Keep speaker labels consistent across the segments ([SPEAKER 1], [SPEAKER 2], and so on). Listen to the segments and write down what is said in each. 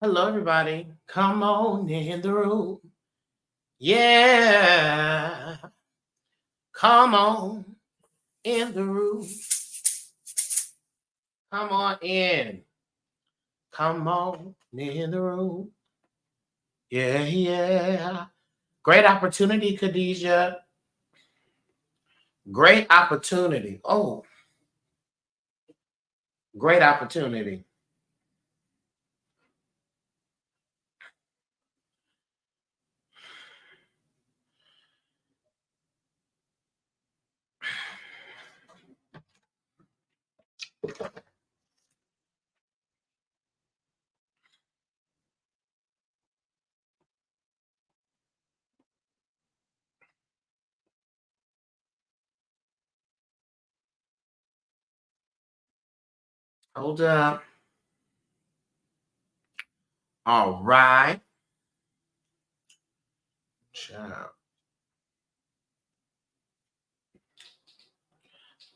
[SPEAKER 1] Hello, everybody. Come on in the room. Yeah. Come on in the room. Come on in. Come on in the room. Yeah, yeah. Great opportunity, Khadijah. Great opportunity. Oh, great opportunity. Hold up. All right. Ciao.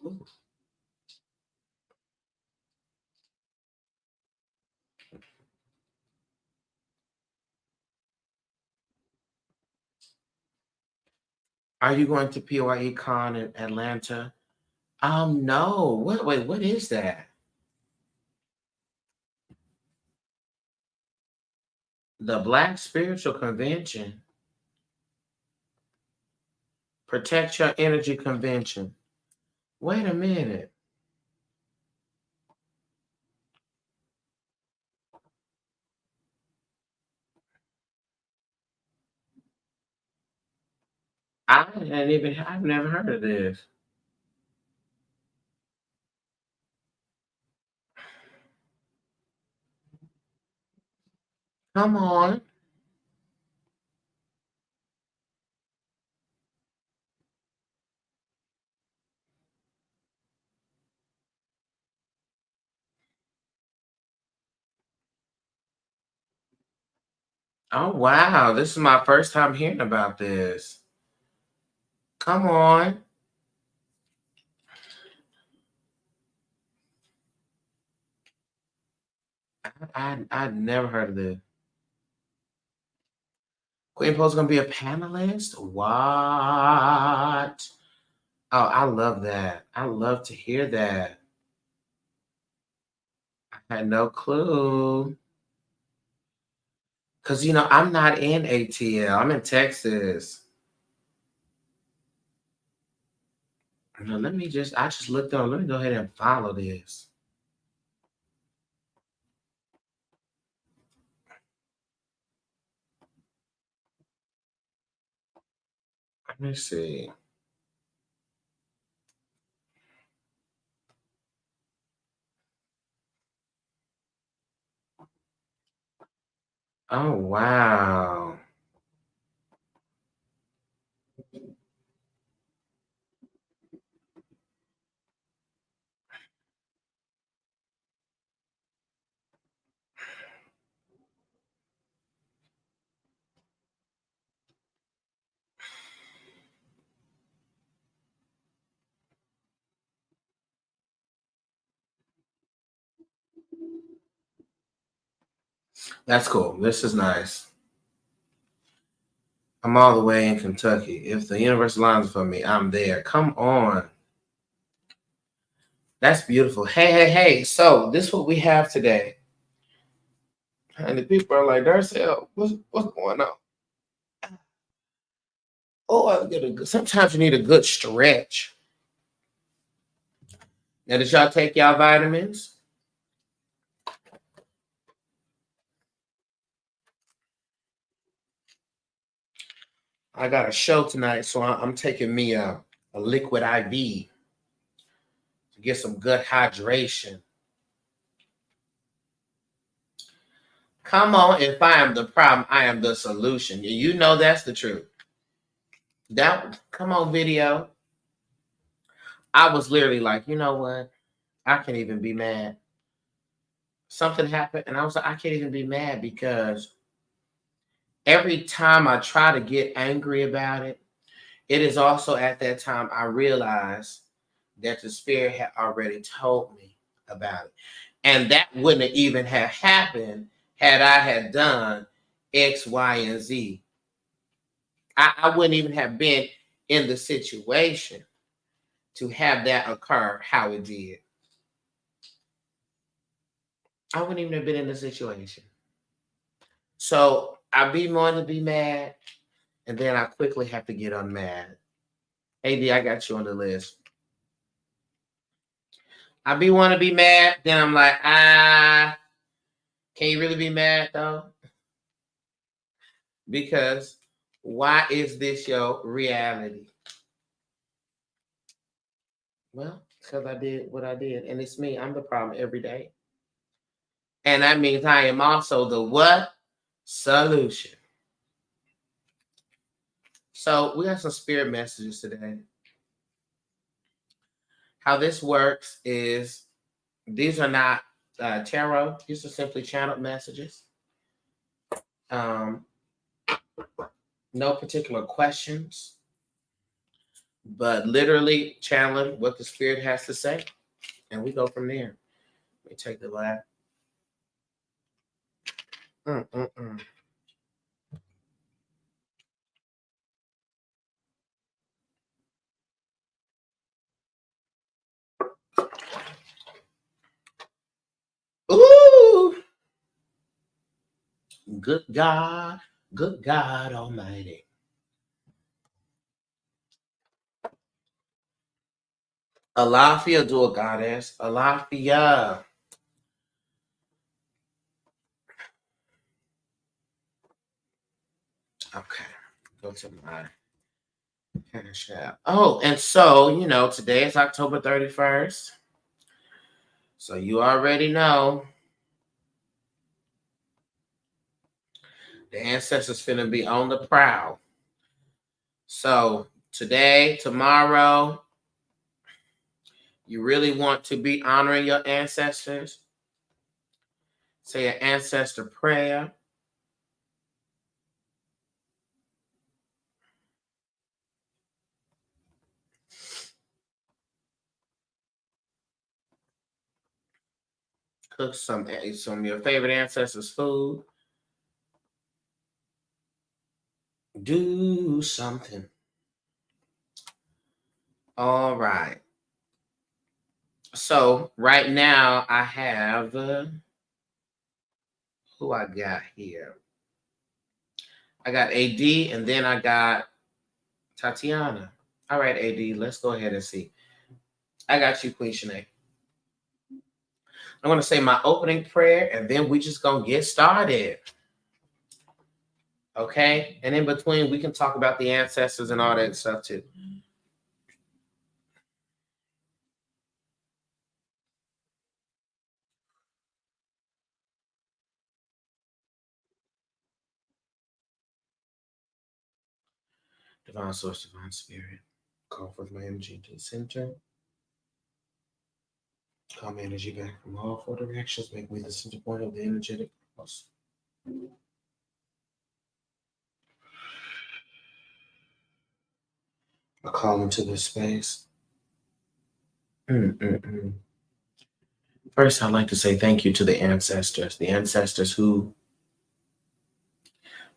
[SPEAKER 1] Ooh. Are you going to PYE Con in Atlanta? No. Wait, what is that? The Black Spiritual Convention. Protect Your Energy Convention. Wait a minute. I've never heard of this. Come on. Oh, wow. This is my first time hearing about this. Come on. I'd never heard of this. Queen Po's going to be a panelist? What? Oh, I love that. I love to hear that. I had no clue. Because, I'm not in ATL. I'm in Texas. I just looked on. Let me go ahead and follow this. Let me see. Oh, wow. That's cool. This is nice. I'm all the way in Kentucky. If the universe aligns for me, I'm there. Come on. That's beautiful. Hey. So this is what we have today. And the people are like, Darcel, what's going on? Oh, sometimes you need a good stretch. Now, did y'all take y'all vitamins? I got a show tonight, so I'm taking me a liquid IV to get some good hydration. Come on, if I am the problem, I am the solution. You know that's the truth. Come on, video. I was literally like, you know what? I can't even be mad. Something happened, and I was like, I can't even be mad because every time I try to get angry about it, it is also at that time I realized that the spirit had already told me about it. And that wouldn't even have happened had I had done X, Y, and Z. I wouldn't even have been in the situation to have that occur how it did. I wouldn't even have been in the situation. So I be more to be mad, and then I quickly have to get unmad. AD, I got you on the list. I be want to be mad, then I'm like, can you really be mad though? Because why is this your reality? Well, because I did what I did, and it's me. I'm the problem every day. And that means I am also the what? Solution. So we got some spirit messages today. How this works is these are not tarot. These are simply channeled messages. No particular questions, but literally channeling what the spirit has to say. And we go from there. Let me take the last. Ooh! Good God Almighty. Alafia, do a goddess. Alafia. Okay. Go to my cash app. Oh, and so, today is October 31st. So you already know the ancestors finna be on the prowl. So today, tomorrow, you really want to be honoring your ancestors. Say an ancestor prayer. Cook some of your favorite ancestors' food. Do something. All right. So right now I have who I got here. I got AD and then I got Tatiana. All right, AD, let's go ahead and see. I got you, Queen Shanae. I'm going to say my opening prayer and then we just going to get started. Okay? And in between, we can talk about the ancestors and all that stuff too. Divine source, divine spirit. Call forth my energy into the center. Call my energy back from all four directions. Make me the center point of the energetic pulse. I call into this space. First, I'd like to say thank you to the ancestors who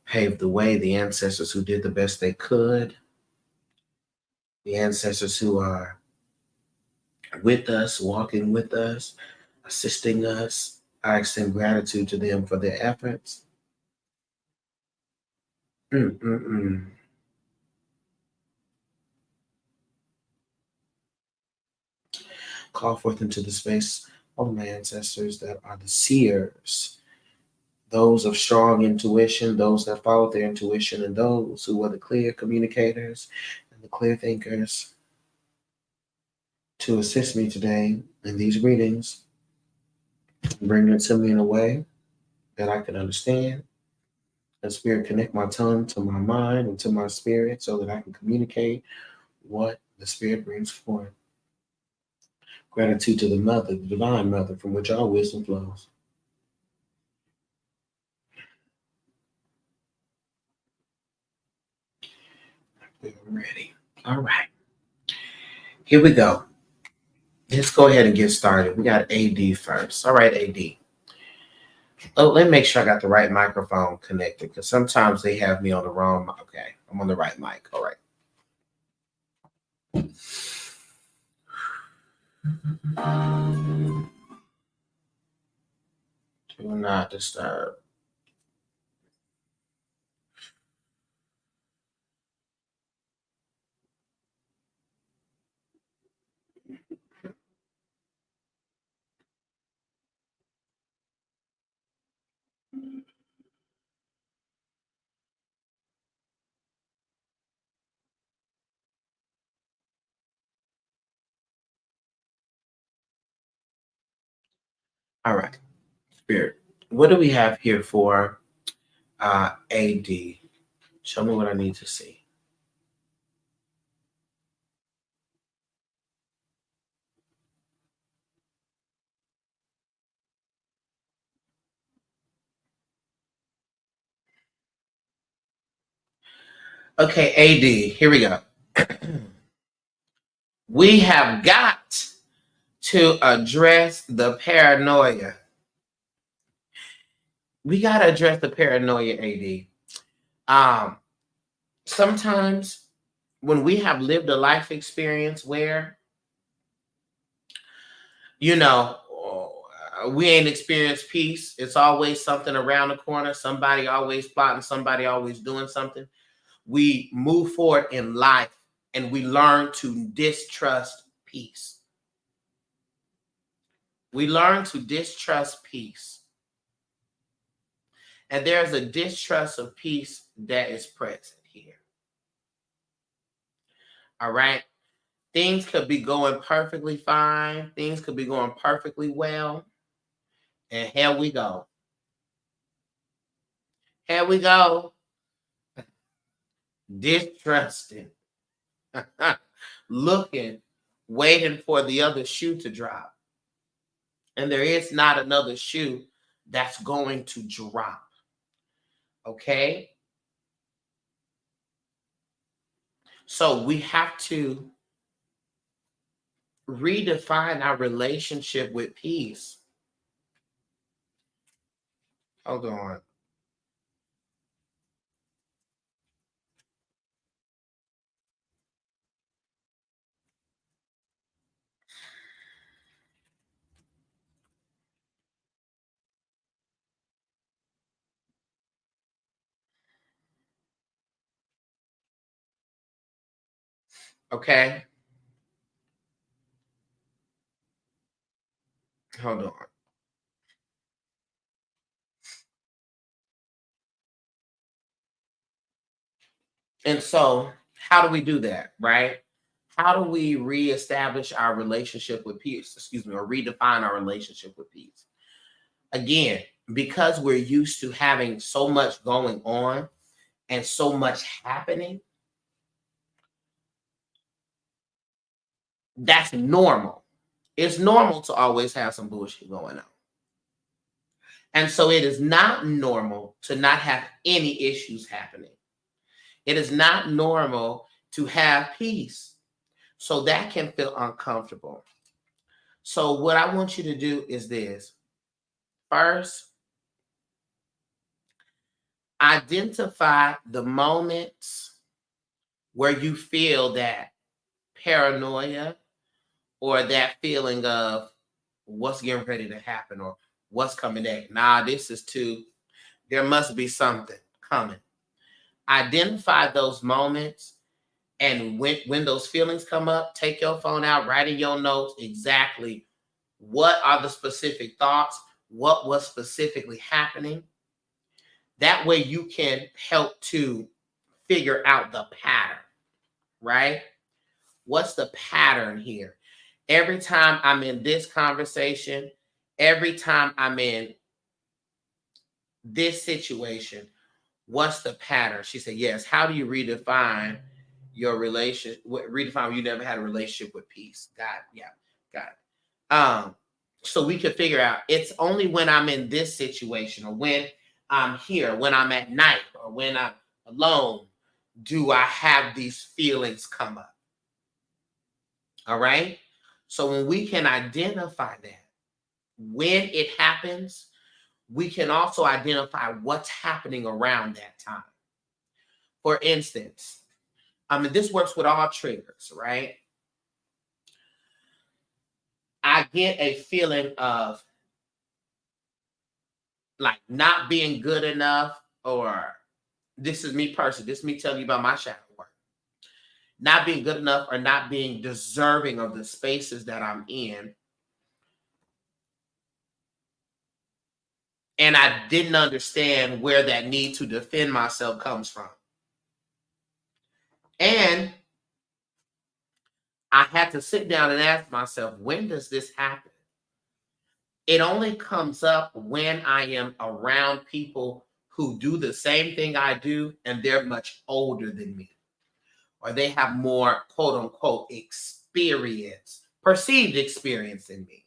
[SPEAKER 1] paved the way, the ancestors who did the best they could, the ancestors who are with us, walking with us, assisting us. I extend gratitude to them for their efforts. Call forth into the space all of my ancestors that are the seers, those of strong intuition, those that follow their intuition, and those who are the clear communicators and the clear thinkers to assist me today in these readings, bring it to me in a way that I can understand. The spirit connect my tongue to my mind and to my spirit so that I can communicate what the spirit brings forth. Gratitude to the mother, the divine mother, from which all wisdom flows. We're ready. All right. Here we go. Let's go ahead and get started. We got AD first. All right, AD. Oh, let me make sure I got the right microphone connected because sometimes they have me on the wrong. Okay, I'm on the right mic. All right. Do not disturb. All right. Spirit. What do we have here for AD? Show me what I need to see. Okay, AD, here we go. We have got to address the paranoia. We got to address the paranoia, AD. Sometimes when we have lived a life experience where, you know, we ain't experienced peace, it's always something around the corner, somebody always plotting, somebody always doing something. We move forward in life and we learn to distrust peace. We learn to distrust peace. And there's a distrust of peace that is present here. All right. Things could be going perfectly fine. Things could be going perfectly well. And here we go. Here we go. Distrusting. Looking, waiting for the other shoe to drop. And there is not another shoe that's going to drop. Okay? So we have to redefine our relationship with peace. Hold on. Okay? Hold on. And so, how do we do that, right? How do we reestablish our relationship with peace? Excuse me, or redefine our relationship with peace? Again, because we're used to having so much going on and so much happening, that's normal. It's normal to always have some bullshit going on. And so it is not normal to not have any issues happening. It is not normal to have peace. So that can feel uncomfortable. So what I want you to do is this. First, identify the moments where you feel that paranoia or that feeling of what's getting ready to happen or what's coming next. Nah, this is too, there must be something coming. Identify those moments. And when those feelings come up, take your phone out, write in your notes exactly what are the specific thoughts, what was specifically happening. That way you can help to figure out the pattern, right? What's the pattern here? Every time I'm in this conversation, every time I'm in this situation, what's the pattern? She said, yes. How do you redefine your relationship? Redefine when you never had a relationship with peace. Got it. Yeah, got it. So we could figure out it's only when I'm in this situation or when I'm here, when I'm at night or when I'm alone, do I have these feelings come up? All right. So when we can identify that, when it happens, we can also identify what's happening around that time. For instance, this works with all triggers, right? I get a feeling of like not being good enough, or this is me personally, this is me telling you about my shadow work. Not being good enough or not being deserving of the spaces that I'm in. And I didn't understand where that need to defend myself comes from. And I had to sit down and ask myself, when does this happen? It only comes up when I am around people who do the same thing I do, and they're much older than me, or they have more quote unquote experience, perceived experience than me.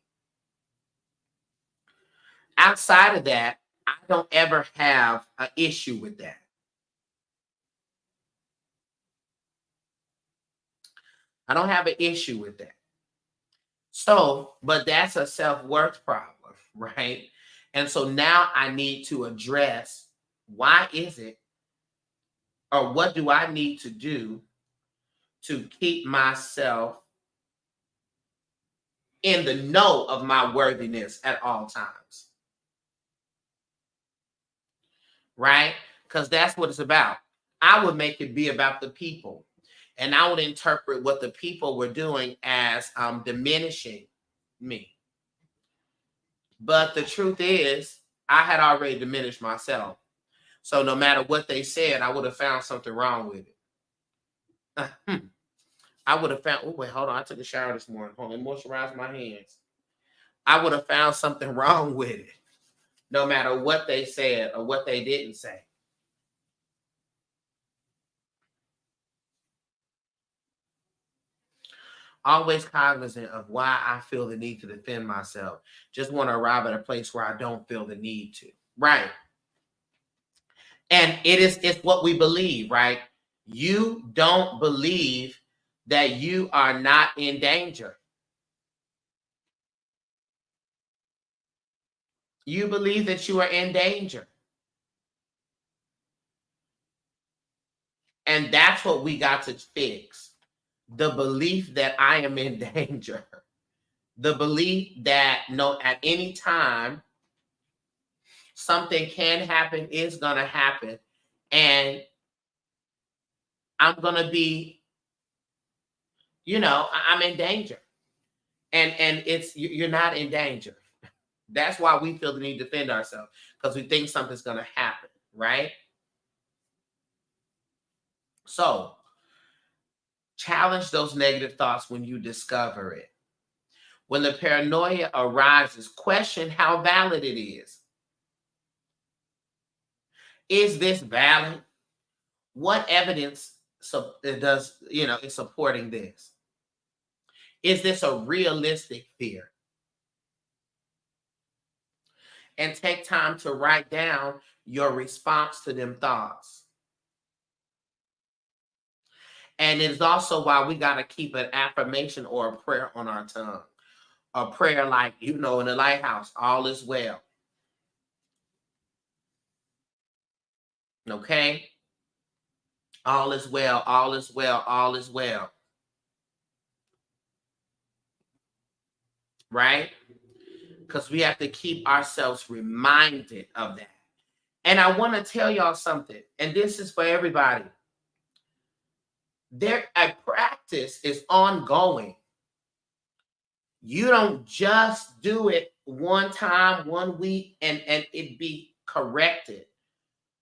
[SPEAKER 1] Outside of that, I don't ever have an issue with that. I don't have an issue with that. So, but that's a self-worth problem, right? And so now I need to address, why is it, or what do I need to do to keep myself in the know of my worthiness at all times, right? Because that's what it's about. I would make it be about the people, and I would interpret what the people were doing as diminishing me. But the truth is, I had already diminished myself. So no matter what they said, I would have found something wrong with it. I would have found, oh, wait, hold on. I took a shower this morning. Hold on, moisturize my hands. I would have found something wrong with it, no matter what they said or what they didn't say. Always cognizant of why I feel the need to defend myself. Just want to arrive at a place where I don't feel the need to. Right. And it's what we believe, right? You don't believe that you are not in danger. You believe that you are in danger. And that's what we got to fix. The belief that I am in danger. The belief that at any time something can happen, is going to happen, and I'm going to be, I'm in danger. And you're not in danger. That's why we feel the need to defend ourselves, because we think something's going to happen, right? So challenge those negative thoughts when you discover it. When the paranoia arises, question how valid it is. Is this valid? What evidence is supporting this? Is this a realistic fear? And take time to write down your response to them thoughts. And it is also why we got to keep an affirmation or a prayer on our tongue. A prayer like, in the lighthouse, all is well. Okay? All is well, all is well, all is well. Right? Because we have to keep ourselves reminded of that. And I want to tell y'all something, and this is for everybody. A practice is ongoing. You don't just do it one time, 1 week, and it be corrected.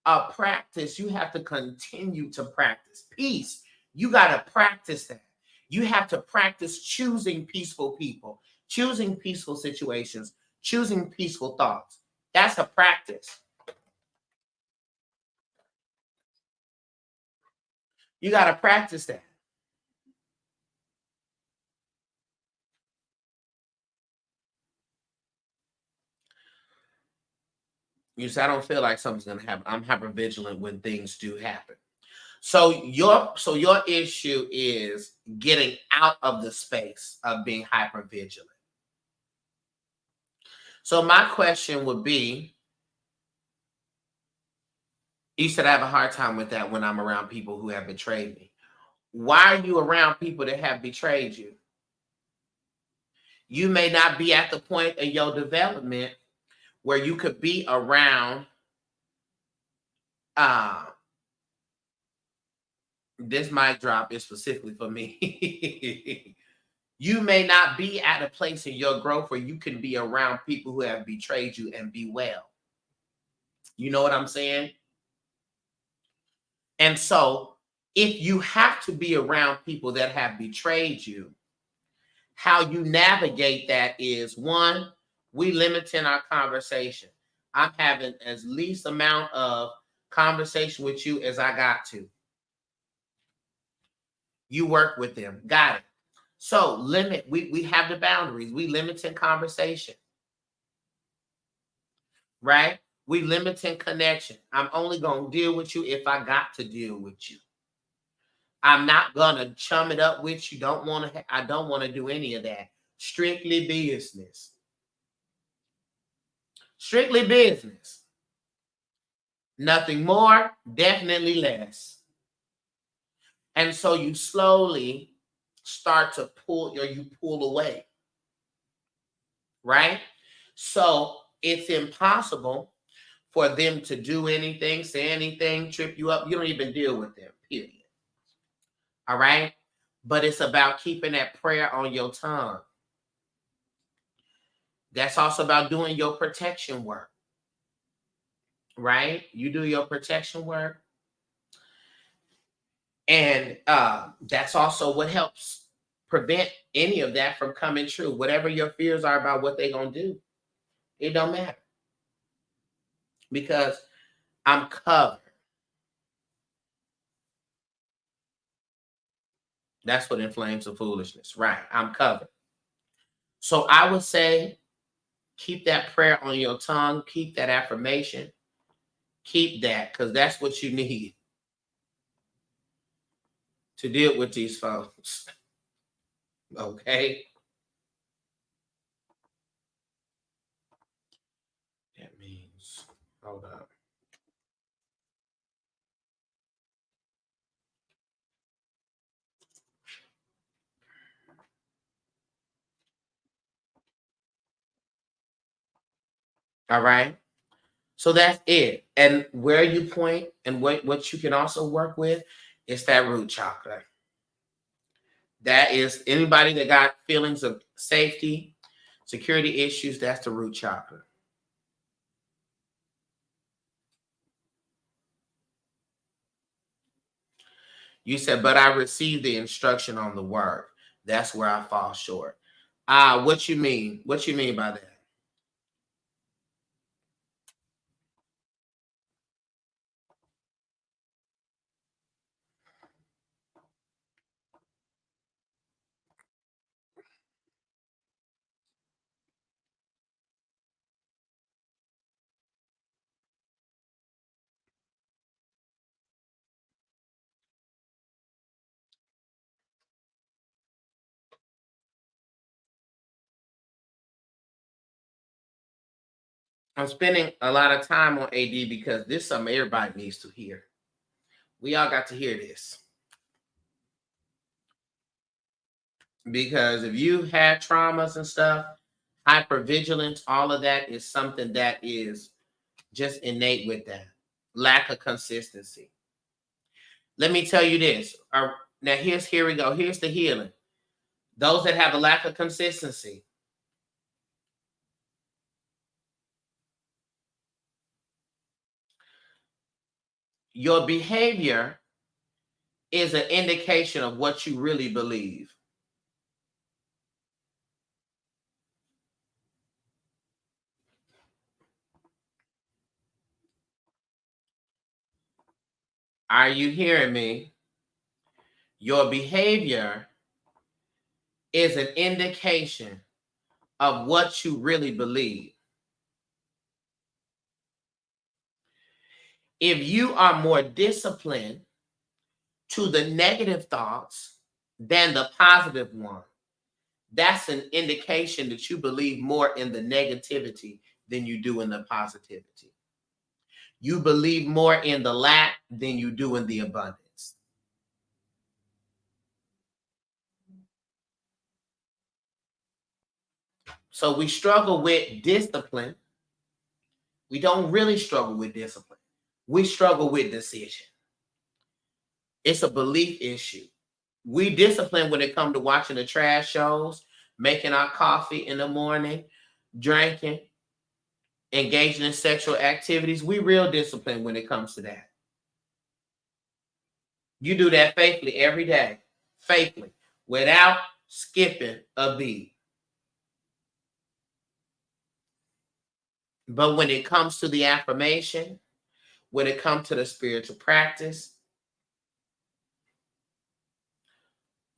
[SPEAKER 1] A practice, you have to continue to practice. Peace, you got to practice that. You have to practice choosing peaceful people, choosing peaceful situations, choosing peaceful thoughts. That's a practice. You got to practice that. You say, I don't feel like something's going to happen. I'm hyper vigilant when things do happen. So your issue is getting out of the space of being hyper vigilant. So my question would be, You said I have a hard time with that when I'm around people who have betrayed me. Why are you around people that have betrayed you? You may not be at the point in your development where you could be around this mic drop is specifically for me. You may not be at a place in your growth where you can be around people who have betrayed you and be well. You know what I'm saying? And so if you have to be around people that have betrayed you, how you navigate that is, one, we limiting our conversation. I'm having as least amount of conversation with you as I got to. You work with them. Got it. So limit, we have the boundaries. We limiting conversation. Right? We limiting connection. I'm only going to deal with you if I got to deal with you. I'm not going to chum it up with you. I don't want to do any of that. Strictly business. Strictly business. Nothing more, definitely less. And so you slowly start to pull away. Right? So it's impossible for them to do anything, say anything, trip you up. You don't even deal with them, period. All right? But it's about keeping that prayer on your tongue. That's also about doing your protection work. Right? You do your protection work. And that's also what helps prevent any of that from coming true. Whatever your fears are about what they're going to do, it don't matter. Because I'm covered. That's what inflames the foolishness. Right. I'm covered. So I would say keep that prayer on your tongue. Keep that affirmation. Keep that, because that's what you need to deal with these folks. Okay? That means, hold up. All right? So that's it. And where you point and what you can also work with is that root chakra. That is anybody that got feelings of safety, security issues, that's the root chakra. You said, but I received the instruction on the word. That's where I fall short. What you mean? What you mean by that? I'm spending a lot of time on AD because this is something everybody needs to hear. We all got to hear this. Because if you had traumas and stuff, hypervigilance, all of that is something that is just innate with that. Lack of consistency. Let me tell you this. Now here we go. Here's the healing. Those that have a lack of consistency. Your behavior is an indication of what you really believe. Are you hearing me? Your behavior is an indication of what you really believe. If you are more disciplined to the negative thoughts than the positive one, that's an indication that you believe more in the negativity than you do in the positivity. You believe more in the lack than you do in the abundance. So we struggle with discipline. We don't really struggle with discipline. We struggle with decision. It's a belief issue. We discipline when it comes to watching the trash shows, making our coffee in the morning, drinking, engaging in sexual activities. We real disciplined when it comes to that. You do that faithfully every day, faithfully, without skipping a beat. But when it comes to the affirmation, when it comes to the spiritual practice,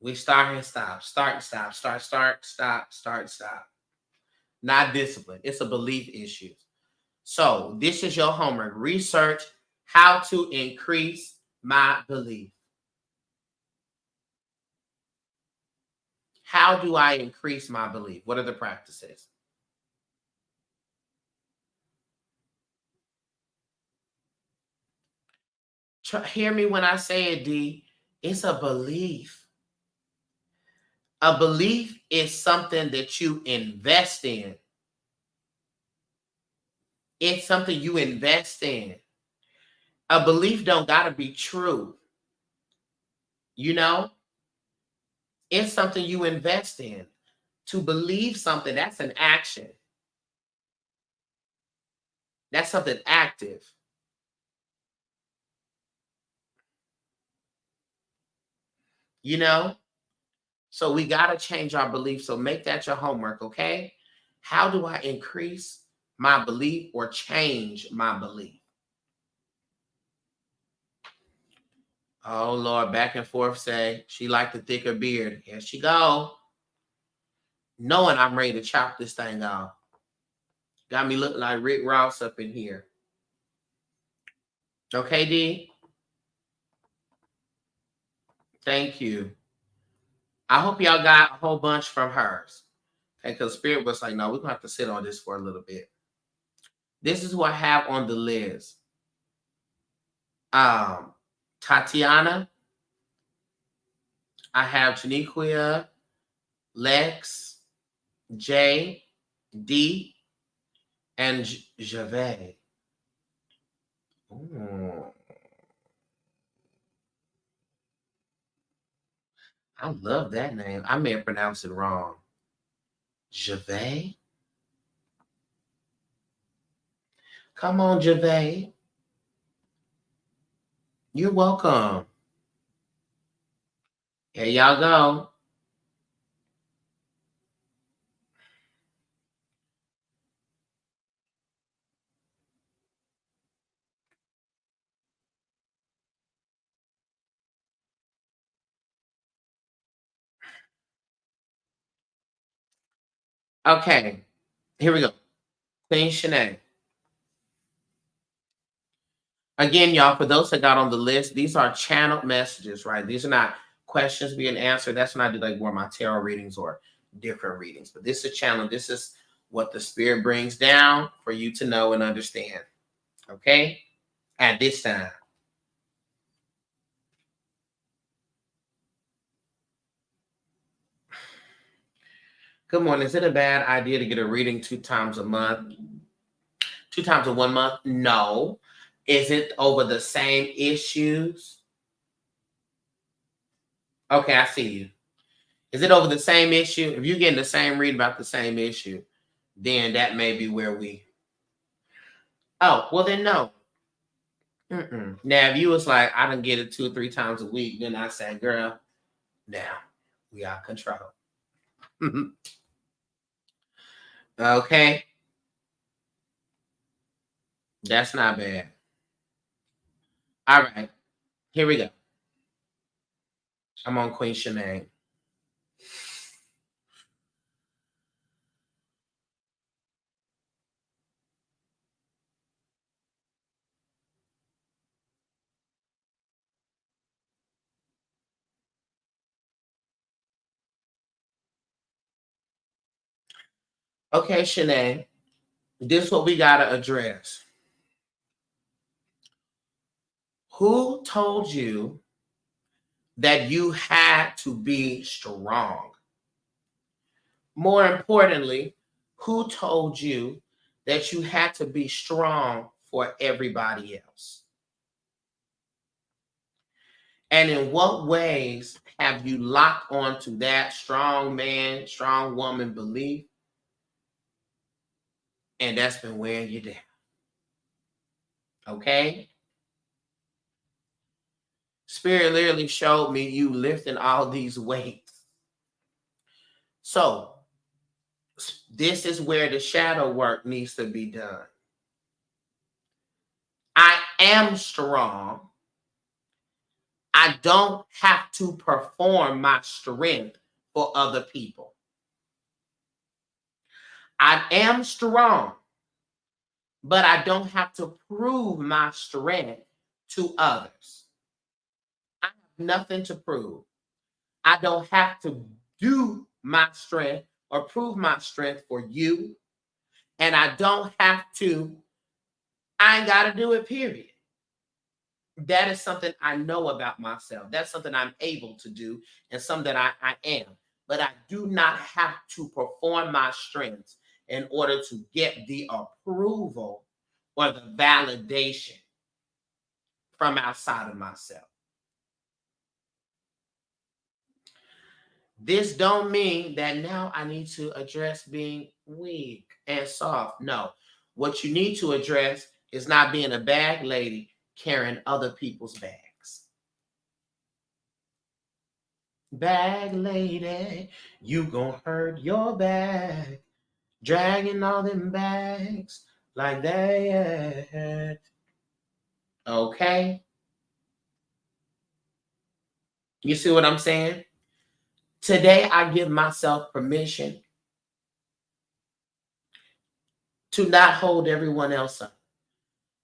[SPEAKER 1] we start and stop, start and stop, start, stop, start, stop. Not discipline. It's a belief issue. So this is your homework. Research how to increase my belief. How do I increase my belief? What are the practices? Hear me when I say it, D. It's a belief. A belief is something that you invest in. It's something you invest in. A belief don't gotta be true. You know, it's something you invest in. To believe something, that's an action. That's something active. You know, so we got to change our belief. So make that your homework, okay? How do I increase my belief or change my belief? Oh, Lord, back and forth say, she like the thicker beard. Here she go. Knowing I'm ready to chop this thing off. Got me looking like Rick Ross up in here. Okay, D? Thank you. I hope y'all got a whole bunch from hers. Okay, because Spirit was like, no, we're going to have to sit on this for a little bit. This is who I have on the list. Tatiana. I have Janiquia, Lex, J, D, and Javed. I love that name. I may have pronounced it wrong. Javed? Come on, Javed. You're welcome. Here y'all go. Okay, here we go. Queen Shanae. Again, y'all, for those that got on the list, these are channeled messages, right? These are not questions being answered. That's when I do like more of my tarot readings or different readings. But this is a channel. This is what the Spirit brings down for you to know and understand. Okay? At this time. Good morning. Is it a bad idea to get a reading 2 times a month? 2 times in 1 month? No. Is it over the same issues? Okay, I see you. Is it over the same issue? If you're getting the same read about the same issue, then that may be where we... Oh, well then no. Now, if you was like, I don't get it 2 or 3 times a week, then I say, girl, now we are control. Okay. That's not bad. All right. Here we go. I'm on Queen Shanae. Okay, Shanae. This is what we got to address. Who told you that you had to be strong? More importantly, who told you that you had to be strong for everybody else? And in what ways have you locked onto that strong man, strong woman belief? And that's been wearing you down. Okay? Spirit literally showed me you lifting all these weights. So, this is where the shadow work needs to be done. I am strong. I don't have to perform my strength for other people. I am strong, but I don't have to prove my strength to others. I have nothing to prove. I don't have to do my strength or prove my strength for you. And I don't have to, I ain't got to do it, period. That is something I know about myself. That's something I'm able to do and something that I am. But I do not have to perform my strengths in order to get the approval or the validation from outside of myself. This don't mean that now I need to address being weak and soft. No. What you need to address is not being a bag lady carrying other people's bags. Bag lady, you gonna hurt your bag, dragging all them bags like that. Okay? You see what I'm saying? Today, I give myself permission to not hold everyone else up.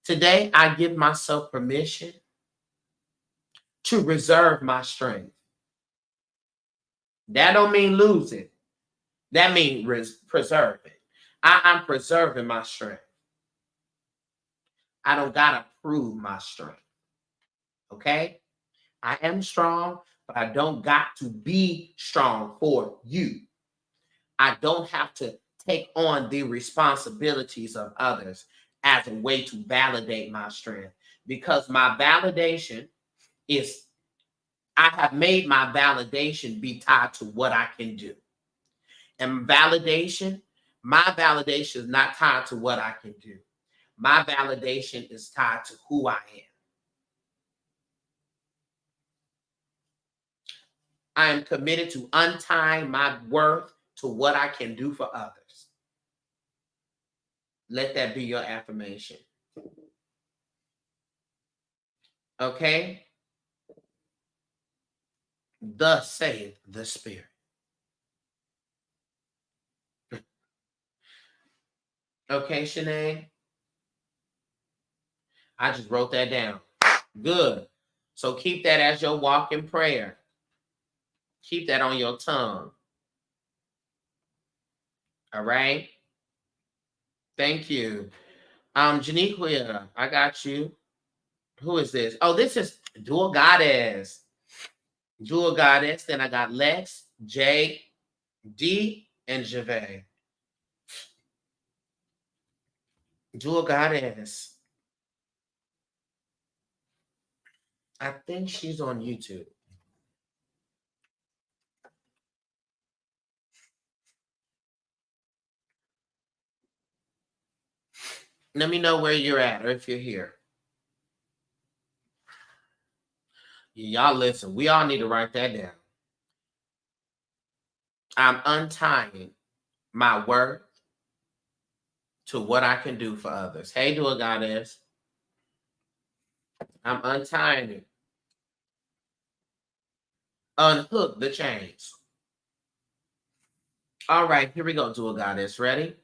[SPEAKER 1] Today, I give myself permission to reserve my strength. That don't mean lose it. That means preserve it. I'm preserving my strength. I don't gotta prove my strength. Okay? I am strong, but I don't got to be strong for you. I don't have to take on the responsibilities of others as a way to validate my strength, because my validation is, I have made my validation be tied to what I can do. And my validation is not tied to what I can do. My validation is tied to who I am. I am committed to untying my worth to what I can do for others. Let that be your affirmation. Okay? Thus saith the Spirit. Okay, Shanae? I just wrote that down. Good. So keep that as your walking prayer. Keep that on your tongue. All right? Thank you. Janiquia, I got you. Who is this? Oh, this is Dual Goddess. Dual Goddess. Then I got Lex, Jay, D, and Javay. Dual Goddess. I think she's on YouTube. Let me know where you're at or if you're here. Y'all listen, we all need to write that down. I'm untying my worth to what I can do for others. Hey, Dual Goddess. I'm untying it. Unhook the chains. All right, here we go, Dual Goddess. Ready?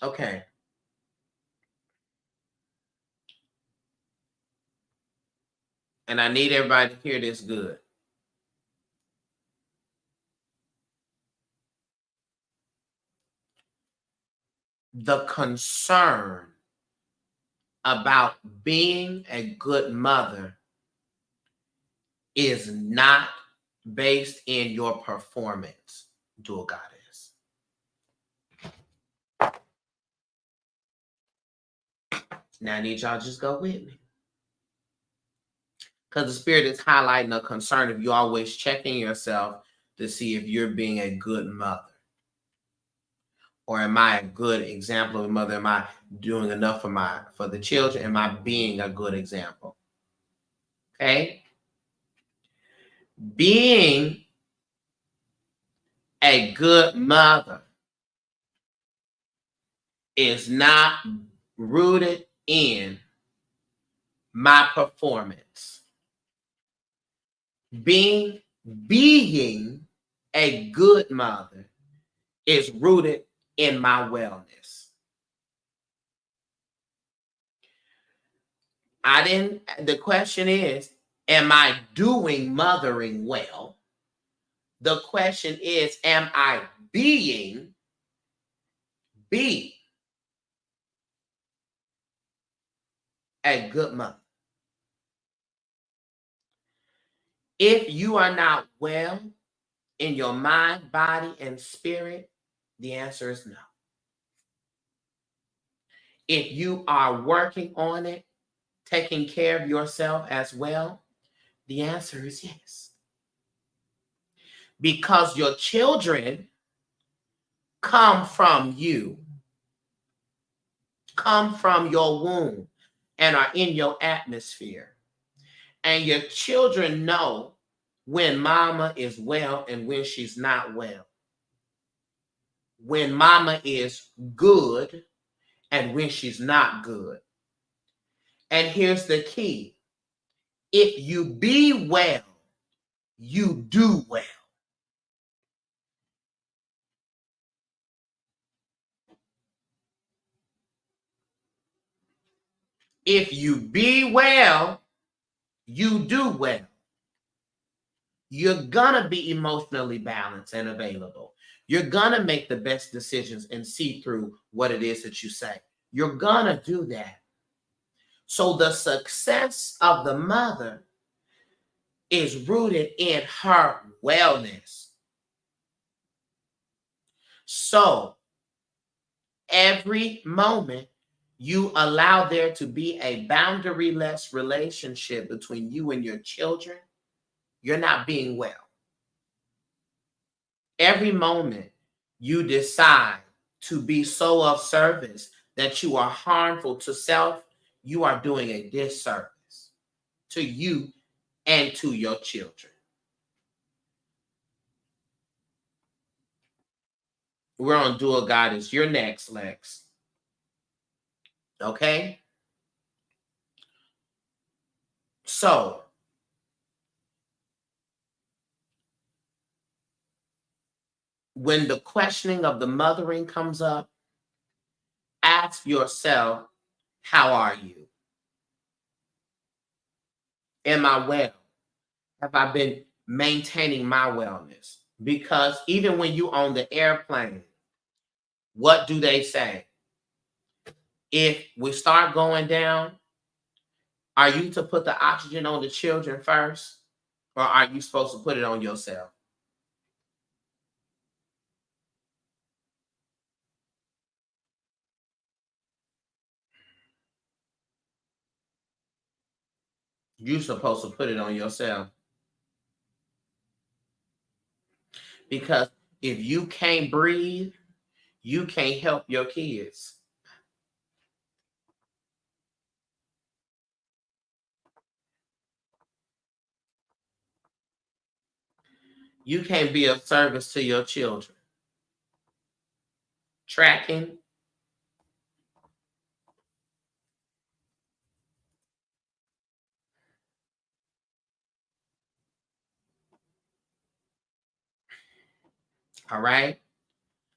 [SPEAKER 1] Okay. And I need everybody to hear this good. The concern about being a good mother is not based in your performance, dual goddess. Now I need y'all just go with me. Because the spirit is highlighting a concern of you always checking yourself to see if you're being a good mother. Or am I a good example of a mother? Am I doing enough for the children? Am I being a good example? Okay? Being a good mother is not rooted in my performance. Being a good mother is rooted in my wellness. The question is, am I doing mothering well? The question is, am I being a good mother? If you are not well in your mind, body, and spirit, the answer is no. If you are working on it, taking care of yourself as well, the answer is yes. Because your children come from you, come from your womb, and are in your atmosphere. And your children know when mama is well and when she's not well. When mama is good and when she's not good. And here's the key. If you be well, you do well. If you be well, you do well. You're gonna be emotionally balanced and available. You're gonna make the best decisions and see through what it is that you say. You're gonna do that. So the success of the mother is rooted in her wellness. So every moment you allow there to be a boundaryless relationship between you and your children, you're not being well. Every moment you decide to be so of service that you are harmful to self, you are doing a disservice to you and to your children. We're on Dual Goddess. You're next, Lex. Okay? So, when the questioning of the mothering comes up, ask yourself, how are you? Am I well? Have I been maintaining my wellness? Because even when you on the airplane, what do they say? If we start going down, are you to put the oxygen on the children first? Or are you supposed to put it on yourself? You're supposed to put it on yourself. Because if you can't breathe, you can't help your kids. You can't be of service to your children. Tracking. All right.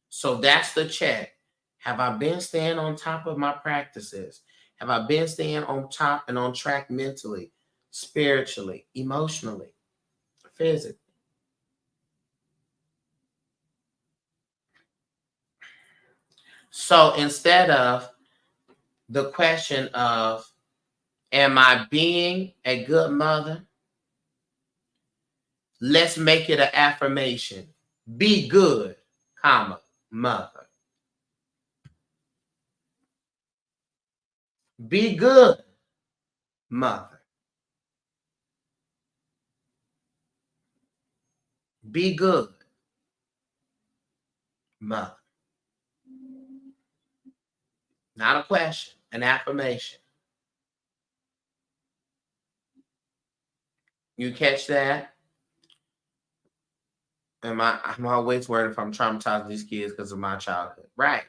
[SPEAKER 1] So that's the check. Have I been staying on top of my practices? Have I been staying on top and on track mentally? spiritually, emotionally, physically. So instead of the question of, am I being a good mother? Let's make it an affirmation. Be good, comma, mother. Be good, mother. Be good, mother. Not a question, an affirmation. You catch that? I'm always worried if I'm traumatizing these kids because of my childhood. Right.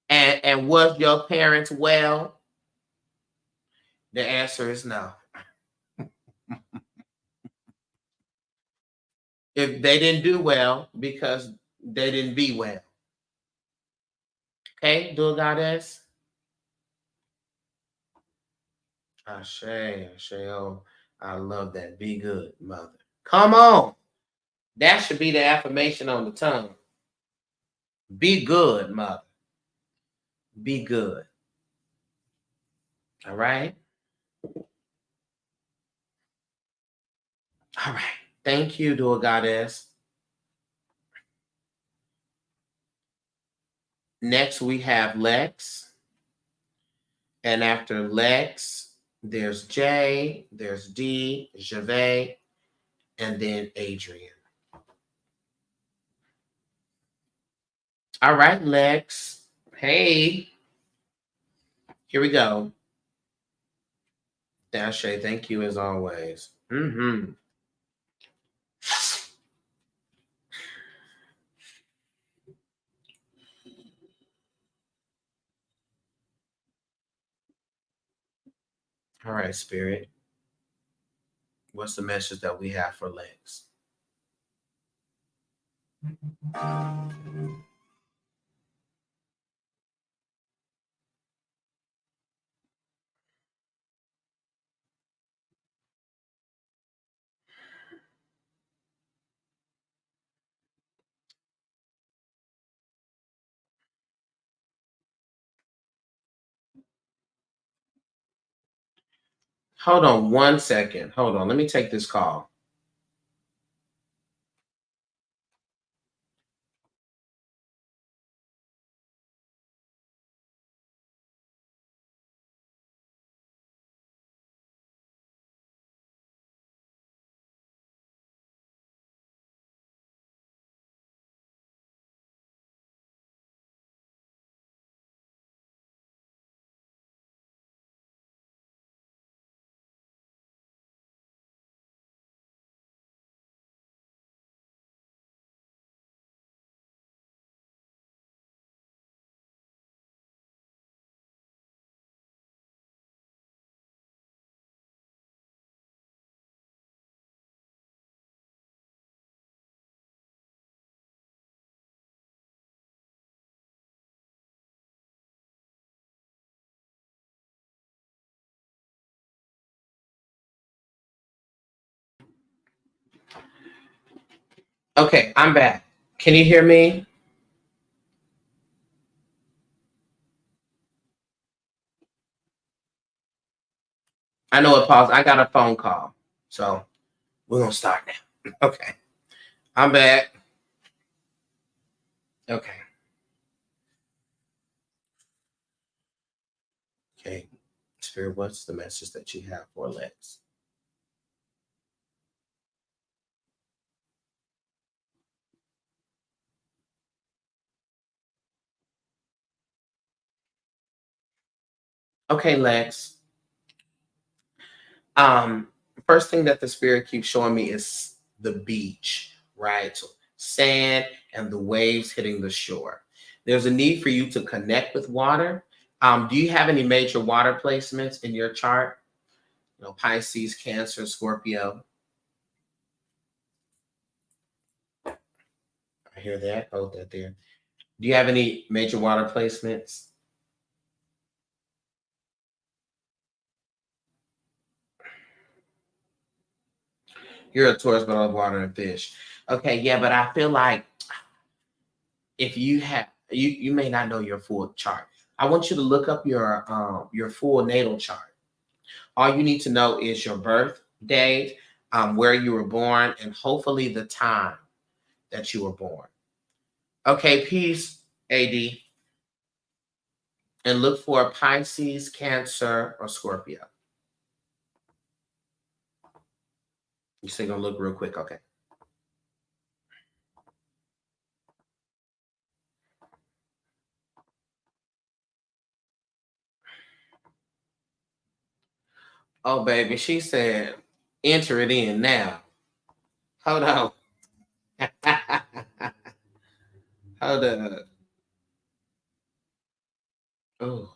[SPEAKER 1] And was your parents well? The answer is no. If they didn't do well, because they didn't be well. Okay, do a goddess. Ashe, Ashe, oh, I love that. Be good, mother. Come on. That should be the affirmation on the tongue. Be good, mother. Be good. All right. All right. Thank you, do a goddess. Next, we have Lex. And after Lex, there's J, there's D, Gervais, and then Adrian. All right, Lex. Hey, here we go. Dashay, thank you as always. Mm-hmm. All right, Spirit. What's the message that we have for Lex? Hold on 1 second. Hold on. Let me take this call. Okay, I'm back. Can you hear me? I know it paused. I got a phone call. So we're going to start now. Okay. I'm back. Okay. Okay. Spirit, what's the message that you have for Lex? Okay, Lex. First thing that the spirit keeps showing me is the beach, right? So sand and the waves hitting the shore. There's a need for you to connect with water. Do you have any major water placements in your chart? You know, Pisces, Cancer, Scorpio. I hear that. Hold that there. Do you have any major water placements? You're a Taurus, but I love water and fish. Okay, yeah, but I feel like if you have, you may not know your full chart. I want you to look up your full natal chart. All you need to know is your birth date, where you were born, and hopefully the time that you were born. Okay, peace, AD. And look for Pisces, Cancer, or Scorpio. You say gonna look real quick, okay? Oh, baby, she said, enter it in now. Hold on. Hold up. Oh.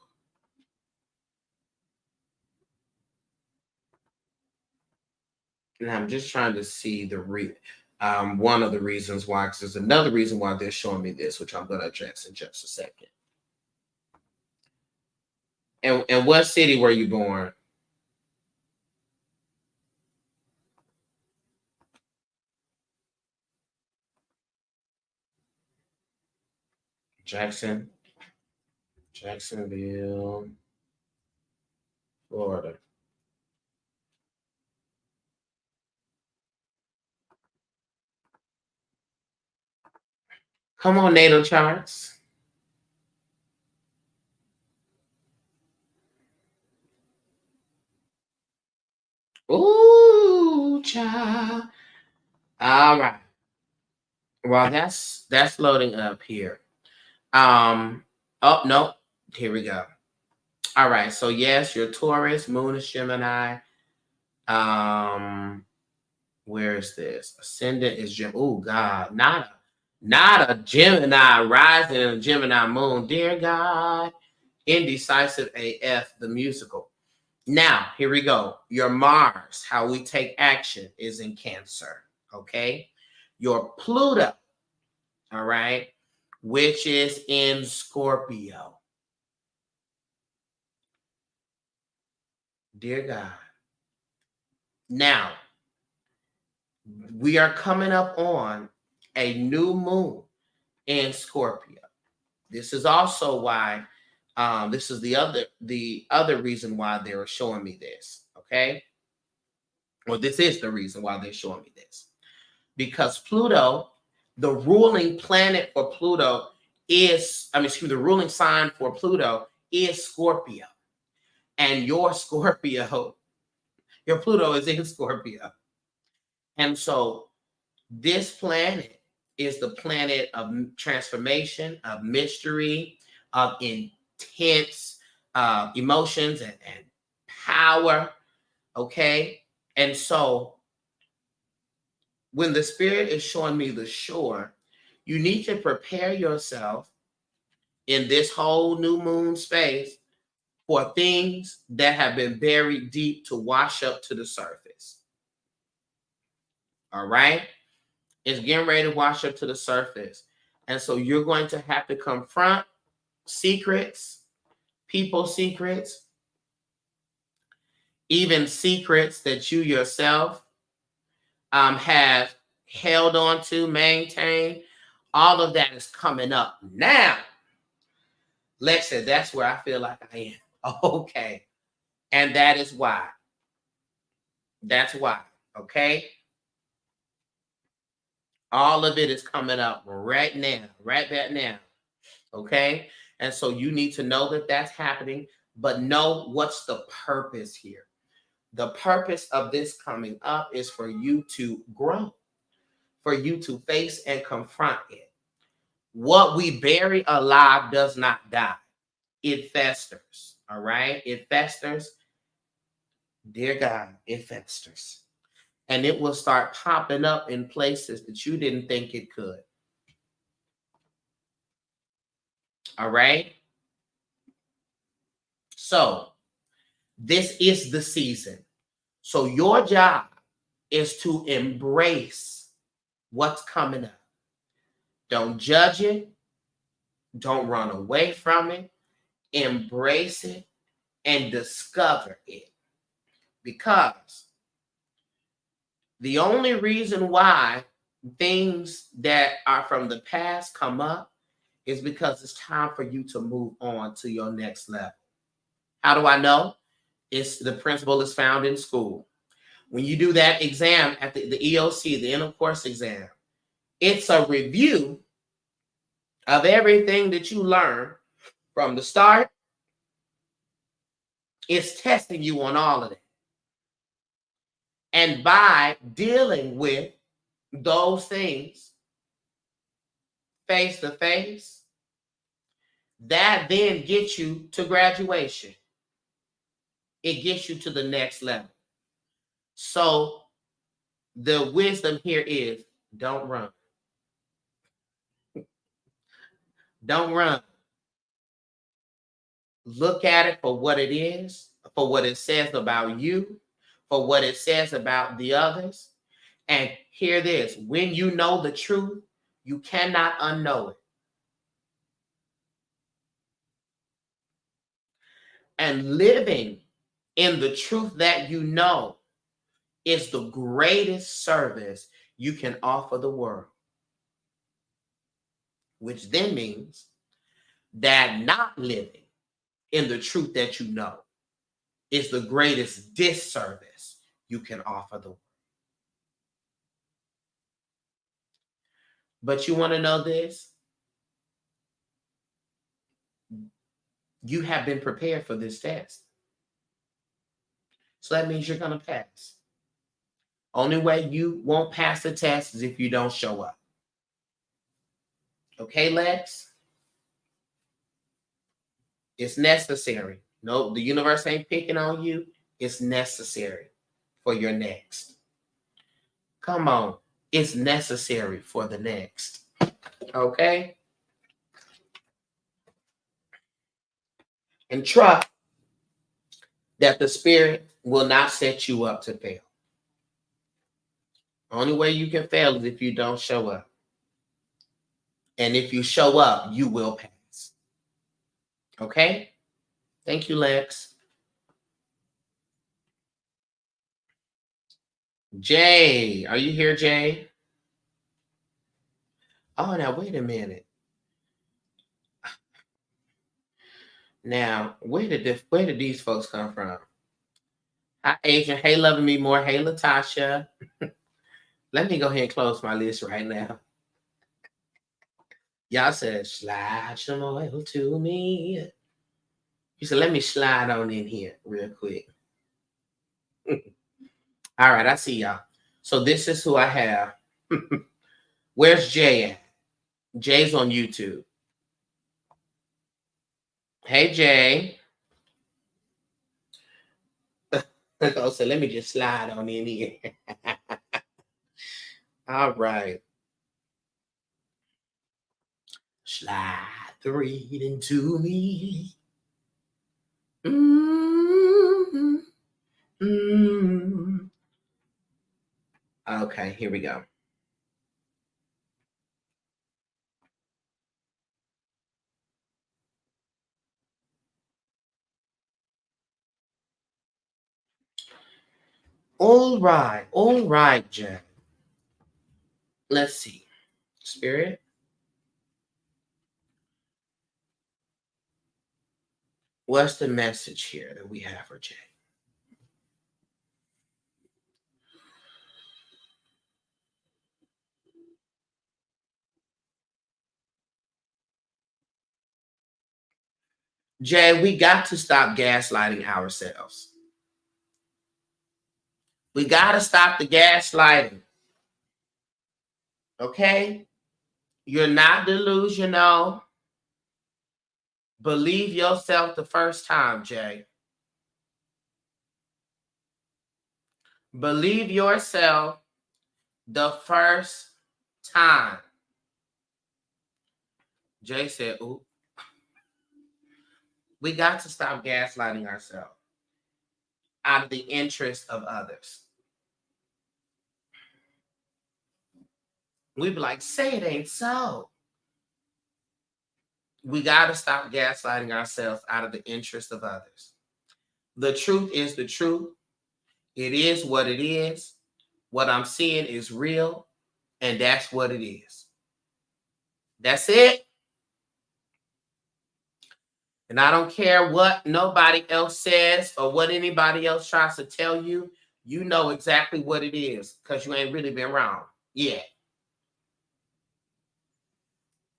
[SPEAKER 1] And I'm just trying to see one of the reasons why, because there's another reason why they're showing me this, which I'm going to address in just a second. And what city were you born? Jacksonville, Florida. Come on, natal charts. Ooh, child. All right. Well, that's loading up here. Oh no, here we go. All right. So yes, you're Taurus, Moon is Gemini. Where is this? Ascendant is Gemini. Oh God, not a Gemini rising and a Gemini moon. Dear God, Indecisive AF, the musical. Now, here we go. Your Mars, how we take action, is in Cancer. Okay. Your Pluto, all right, which is in Scorpio. Dear God. Now, we are coming up on a new moon in Scorpio. This is also why this is the other reason why they were showing me this. Okay. Well, this is the reason why they're showing me this. Because Pluto, the ruling planet for Pluto the ruling sign for Pluto is Scorpio. And your Scorpio, your Pluto is in Scorpio. And so this planet is the planet of transformation, of mystery, of intense emotions and power. Okay. And so when the spirit is showing me the shore, you need to prepare yourself in this whole new moon space for things that have been buried deep to wash up to the surface. All right. It's getting ready to wash up to the surface. And so you're going to have to confront secrets, people's secrets, even secrets that you yourself have held on to, maintained. All of that is coming up now. Lexa, that's where I feel like I am. Okay. And that is why. That's why. Okay. All of it is coming up right now, right back now. Okay. And so you need to know that that's happening, but know what's the purpose here. The purpose of this coming up is for you to grow, for you to face and confront it. What we bury alive does not die. It festers. All right. It festers. Dear God, it festers. And it will start popping up in places that you didn't think it could. All right. So this is the season. So your job is to embrace what's coming up. Don't judge it. Don't run away from it. Embrace it and discover it. Because The only reason why things that are from the past come up is because it's time for you to move on to your next level. How do I know? It's the principle is found in school. When you do that exam at the EOC, the end of course exam, it's a review of everything that you learned from the start. It's testing you on all of it. And by dealing with those things face to face, that then gets you to graduation. It gets you to the next level. So the wisdom here is don't run. Don't run. Look at it for what it is, for what it says about you, for what it says about the others. And hear this, when you know the truth, you cannot unknow it. And living in the truth that you know is the greatest service you can offer the world. Which then means that not living in the truth that you know is the greatest disservice you can offer the world. But you want to know this? You have been prepared for this test. So that means you're going to pass. Only way you won't pass the test is if you don't show up. Okay, Lex? It's necessary. No, the universe ain't picking on you. It's necessary for your next. Come on. It's necessary for the next. Okay? And trust that the spirit will not set you up to fail. Only way you can fail is if you don't show up. And if you show up, you will pass. Okay? Thank you, Lex. Jay, are you here, Jay? Oh, now wait a minute. Now, where did these folks come from? Hi, Adrian. Hey, loving me more. Hey, Latasha. Let me go ahead and close my list right now. Y'all said, slide some oil to me. You said, let me slide on in here real quick. All right, I see y'all. So this is who I have. Where's Jay at? Jay's on YouTube. Hey, Jay. So let me just slide on in here. All right. Slide the reading to me. Mm-hmm. Mm-hmm. Okay, here we go. All right, Jay. Let's see. Spirit. What's the message here that we have for Jay? Jay, we got to stop gaslighting ourselves. We got to stop the gaslighting. Okay? You're not delusional. Believe yourself the first time, Jay. Believe yourself the first time. Jay said, ooh. We got to stop gaslighting ourselves out of the interest of others. We be like, say it ain't so. We got to stop gaslighting ourselves out of the interest of others. The truth is the truth. It is what it is. What I'm seeing is real, and that's what it is. That's it. And I don't care what nobody else says or what anybody else tries to tell you. You know exactly what it is because you ain't really been wrong yet.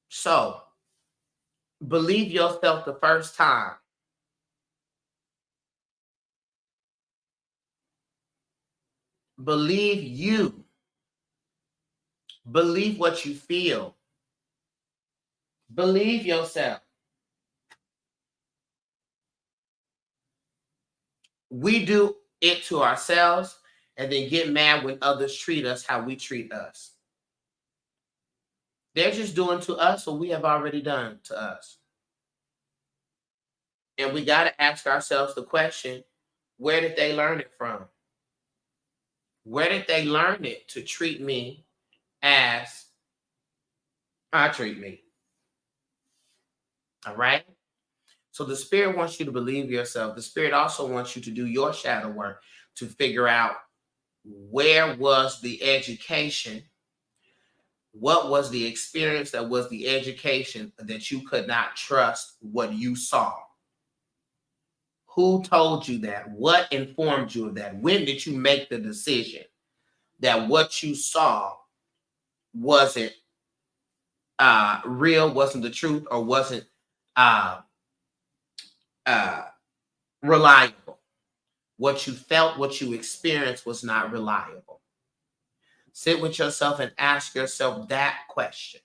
[SPEAKER 1] So, believe yourself the first time. Believe you. Believe what you feel. Believe yourself. We do it to ourselves and then get mad when others treat us how we treat us. They're just doing to us what we have already done to us. And we got to ask ourselves the question, where did they learn it from? Where did they learn it to treat me as I treat me? All right? So the Spirit wants you to believe yourself. The Spirit also wants you to do your shadow work to figure out where was the education, what was the experience that was the education that you could not trust what you saw. Who told you that? What informed you of that? When did you make the decision that what you saw wasn't real, wasn't the truth, or wasn't reliable? What you felt, what you experienced was not reliable. Sit with yourself and ask yourself that question.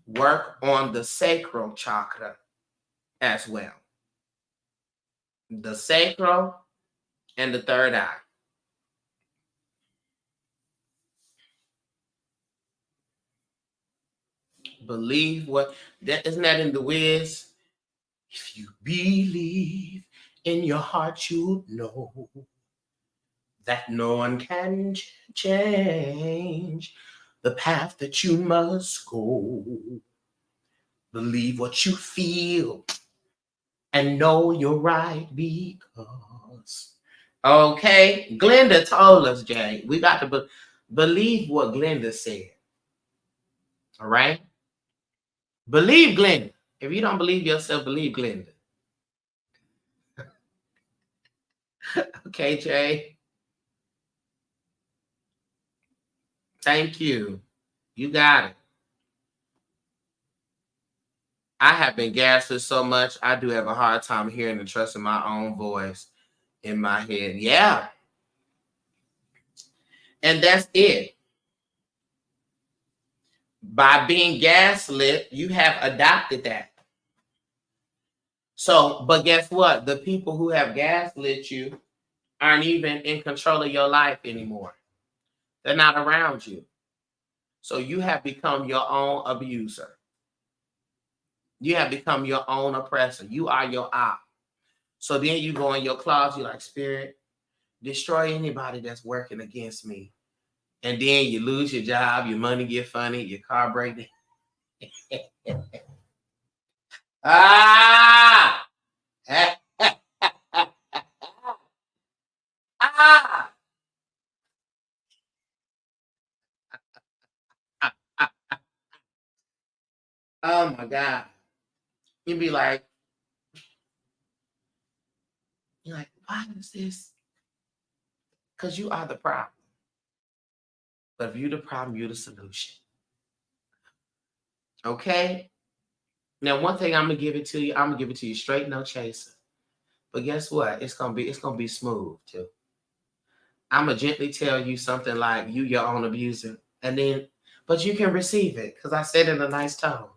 [SPEAKER 1] Work on the sacral chakra as well. The sacral and the third eye. Believe what that isn't that in the Wiz? If you believe in your heart, you know that no one can change the path that you must go. Believe what you feel and know you're right because. Okay, Glenda told us, Jay. We got to believe what Glenda said. All right? Believe Glenda. If you don't believe yourself, believe Glenda. Okay, Jay. Thank you. You got it. I have been gaslit so much, I do have a hard time hearing and trusting my own voice in my head. Yeah. And that's it. By being gaslit, you have adopted that. So, but guess what? The people who have gaslit you aren't even in control of your life anymore. They're not around you. So you have become your own abuser. You have become your own oppressor. You are your op. So then you go in your closet, you're like, Spirit, destroy anybody that's working against me. And then you lose your job, your money get funny, your car breaks down. Ah! Ah! Oh my God. You'd be like, you're like, why is this? Because you are the problem. But if you're the problem, you're the solution. Okay? Now, one thing I'm gonna give it to you, I'm gonna give it to you straight, no chaser. But guess what? It's gonna be smooth too. I'm gonna gently tell you something like you your own abuser, and then but you can receive it because I said it in a nice tone.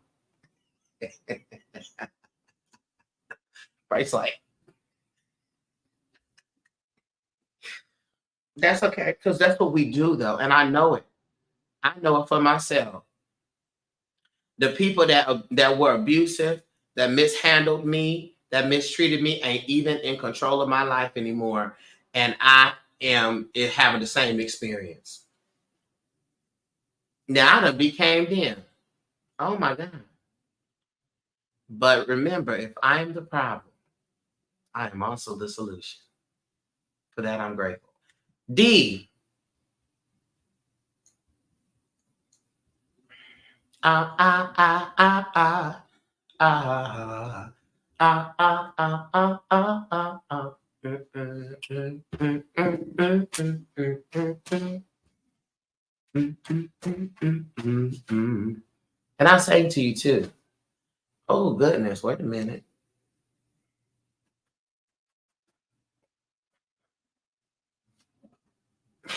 [SPEAKER 1] Right? It's like that's okay, because that's what we do though, and I know it. I know it for myself. The people that were abusive, that mishandled me, that mistreated me, ain't even in control of my life anymore, and I am having the same experience. Now I done became them. Oh my God. But remember, if I am the problem, I am also the solution. For that, I'm grateful. D. Ah, ah, ah, ah, ah. Ah, ah, ah, ah, ah, ah, ah, ah. And I say to you too. Oh goodness, wait a minute.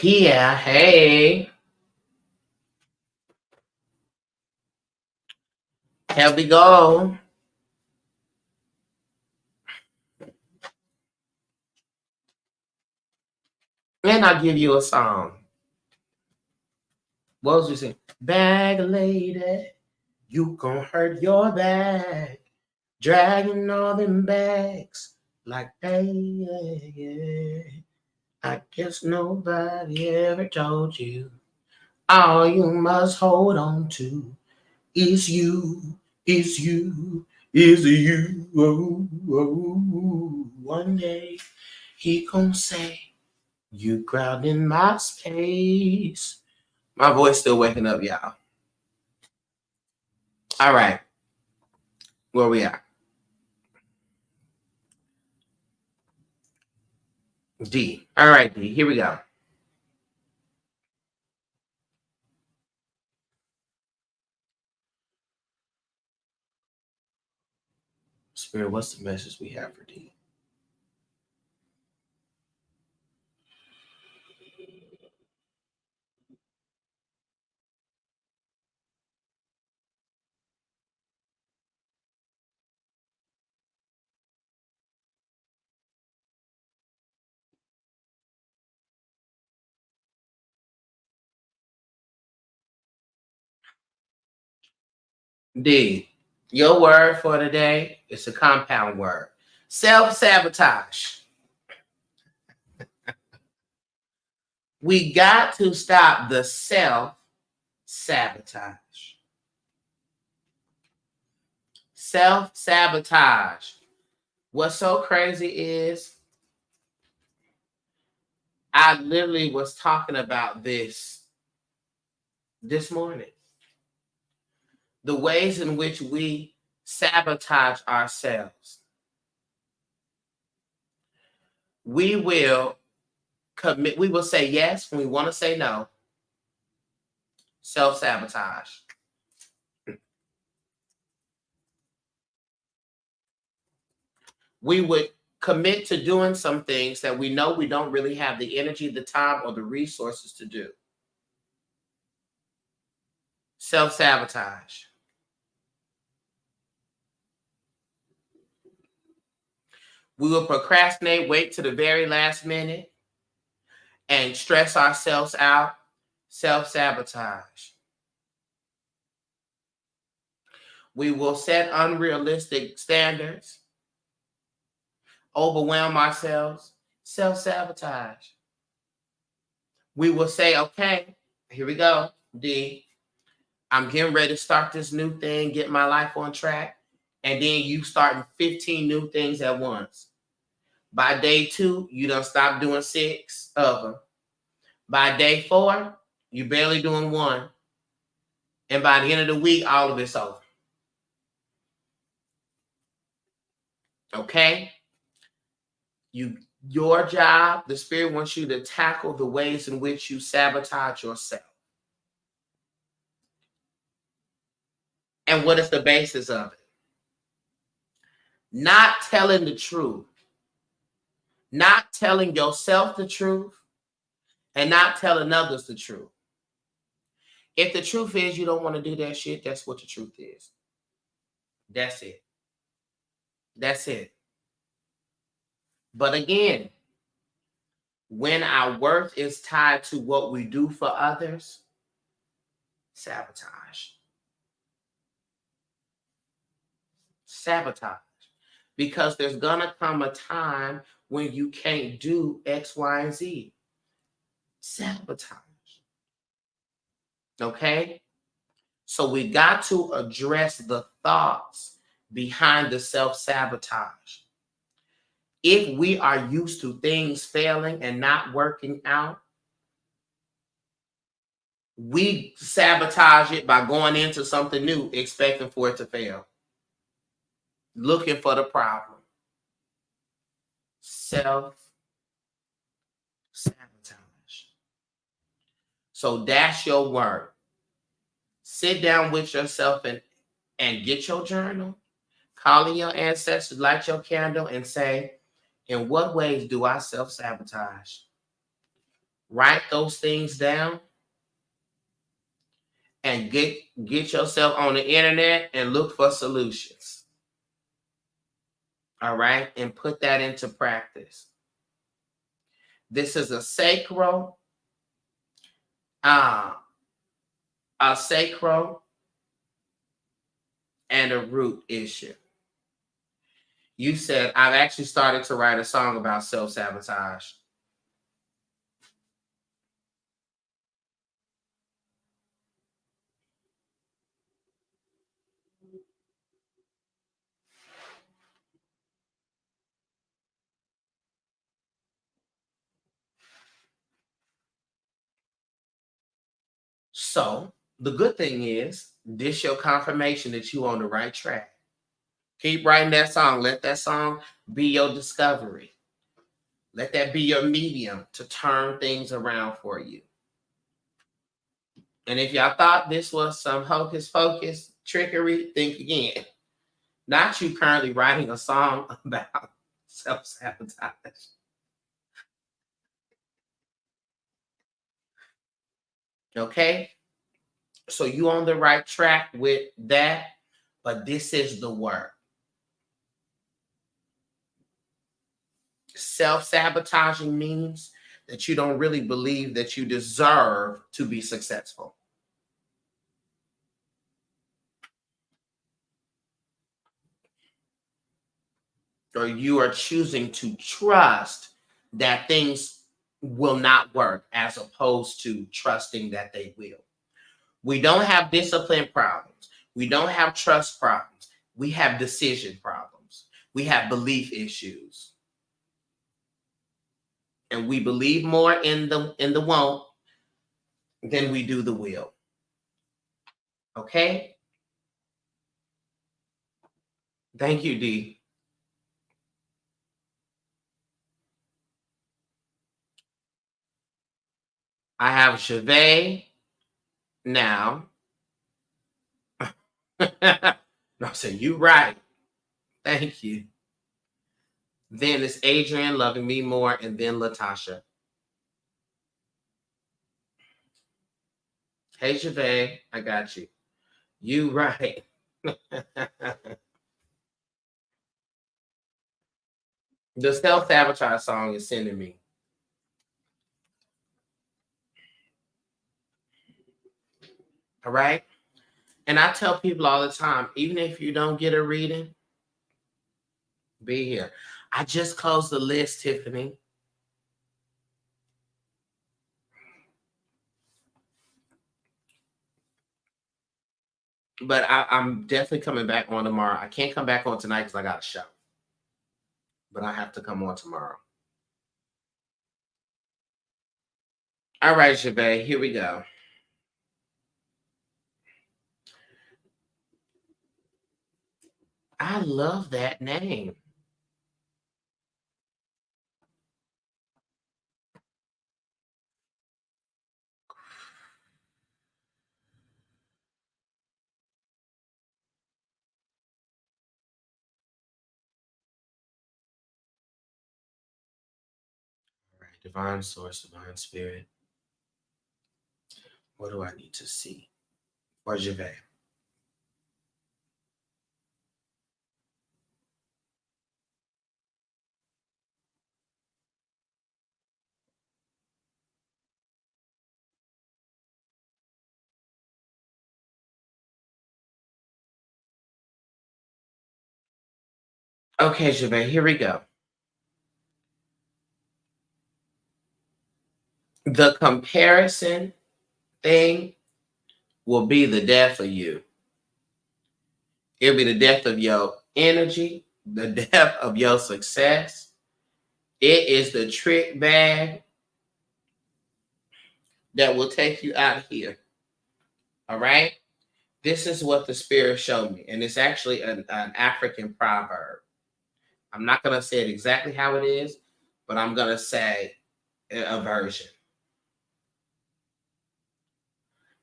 [SPEAKER 1] Yeah, hey. Here we go. And I'll give you a song. What was you saying? Bag lady, you gon' hurt your back. Dragging all them bags like hey. I guess nobody ever told you. All you must hold on to is you, is you, is you. Oh, oh. One day he gon' say, you crowd in my space. My voice still waking up, y'all. All right, where we at? D. All right, D. Here we go. Spirit, what's the message we have for D? D. Your word for today is a compound word. Self-sabotage. We got to stop the self-sabotage. Self-sabotage. What's so crazy is I literally was talking about this morning. The ways in which we sabotage ourselves. We will commit, we will say yes when we want to say no. Self-sabotage. We would commit to doing some things that we know we don't really have the energy, the time, or the resources to do. Self-sabotage. We will procrastinate, wait to the very last minute, and stress ourselves out. Self-sabotage. We will set unrealistic standards, overwhelm ourselves. Self-sabotage. We will say, okay, here we go, D. I'm getting ready to start this new thing, get my life on track. And then you starting 15 new things at once. By day 2, you done stop doing 6 of them. By day 4, you barely doing 1. And by the end of the week, all of it's over. Okay? Your job, the Spirit wants you to tackle the ways in which you sabotage yourself. And what is the basis of it? Not telling the truth. Not telling yourself the truth. And not telling others the truth. If the truth is you don't want to do that shit, that's what the truth is. That's it. That's it. But again, when our worth is tied to what we do for others, sabotage. Sabotage. Because there's going to come a time when you can't do X, Y, and Z. Sabotage. Okay? So we got to address the thoughts behind the self-sabotage. If we are used to things failing and not working out, We sabotage it by going into something new, expecting for it to fail. Looking for the problem. Self-sabotage. So that's your work. Sit down with yourself and get your journal. Call in your ancestors, light your candle, and say, in what ways do I self-sabotage? Write those things down and get yourself on the internet and look for solutions. All right? And put that into practice. This is a sacral and a root issue. You said, I've actually started to write a song about self-sabotage. So the good thing is, this your confirmation that you on the right track. Keep writing that song. Let that song be your discovery. Let that be your medium to turn things around for you. And if y'all thought this was some hocus pocus trickery, think again. Not you currently writing a song about self-sabotage. Okay? So you on the right track with that, but this is the work. Self-sabotaging means that you don't really believe that you deserve to be successful. Or you are choosing to trust that things will not work as opposed to trusting that they will. We don't have discipline problems. We don't have trust problems. We have decision problems. We have belief issues. And we believe more in the won't than we do the will. Okay? Thank you, D. I have Chevet now. No, so you right. Thank you. Then it's Adrian loving me more, and then Latasha. Hey, Chevet, I got you. You right. The self-sabotage song is sending me. All right? And I tell people all the time, even if you don't get a reading, be here. I just closed the list, Tiffany. But I'm definitely coming back on tomorrow. I can't come back on tonight because I got a show. But I have to come on tomorrow. All right, Chevet, here we go. I love that name. All right, divine source, divine spirit. What do I need to see for Chevet? Okay, Chevet, here we go. The comparison thing will be the death of you. It'll be the death of your energy, the death of your success. It is the trick bag that will take you out of here. All right. This is what the Spirit showed me. And it's actually an African proverb. I'm not going to say it exactly how it is, but I'm going to say a version.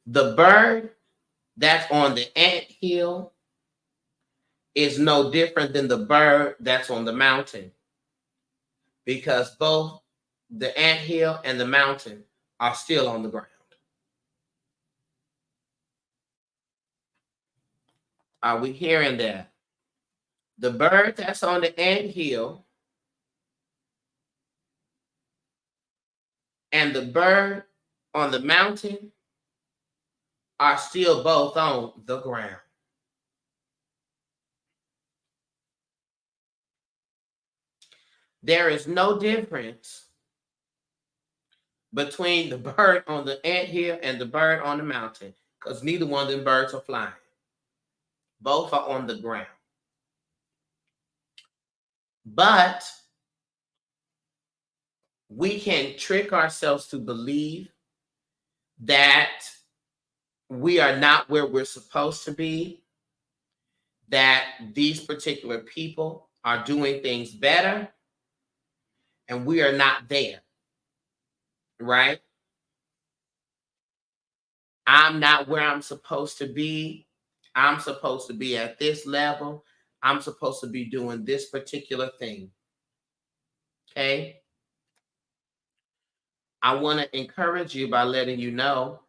[SPEAKER 1] The bird that's on the anthill is no different than the bird that's on the mountain, because both the anthill and the mountain are still on the ground. Are we hearing that? The bird that's on the anthill and the bird on the mountain are still both on the ground. There is no difference between the bird on the anthill and the bird on the mountain, because neither one of them birds are flying. Both are on the ground. But we can trick ourselves to believe that we are not where we're supposed to be, that these particular people are doing things better, and we are not there, right? I'm not where I'm supposed to be. I'm supposed to be at this level. I'm supposed to be doing this particular thing. Okay? I want to encourage you by letting you know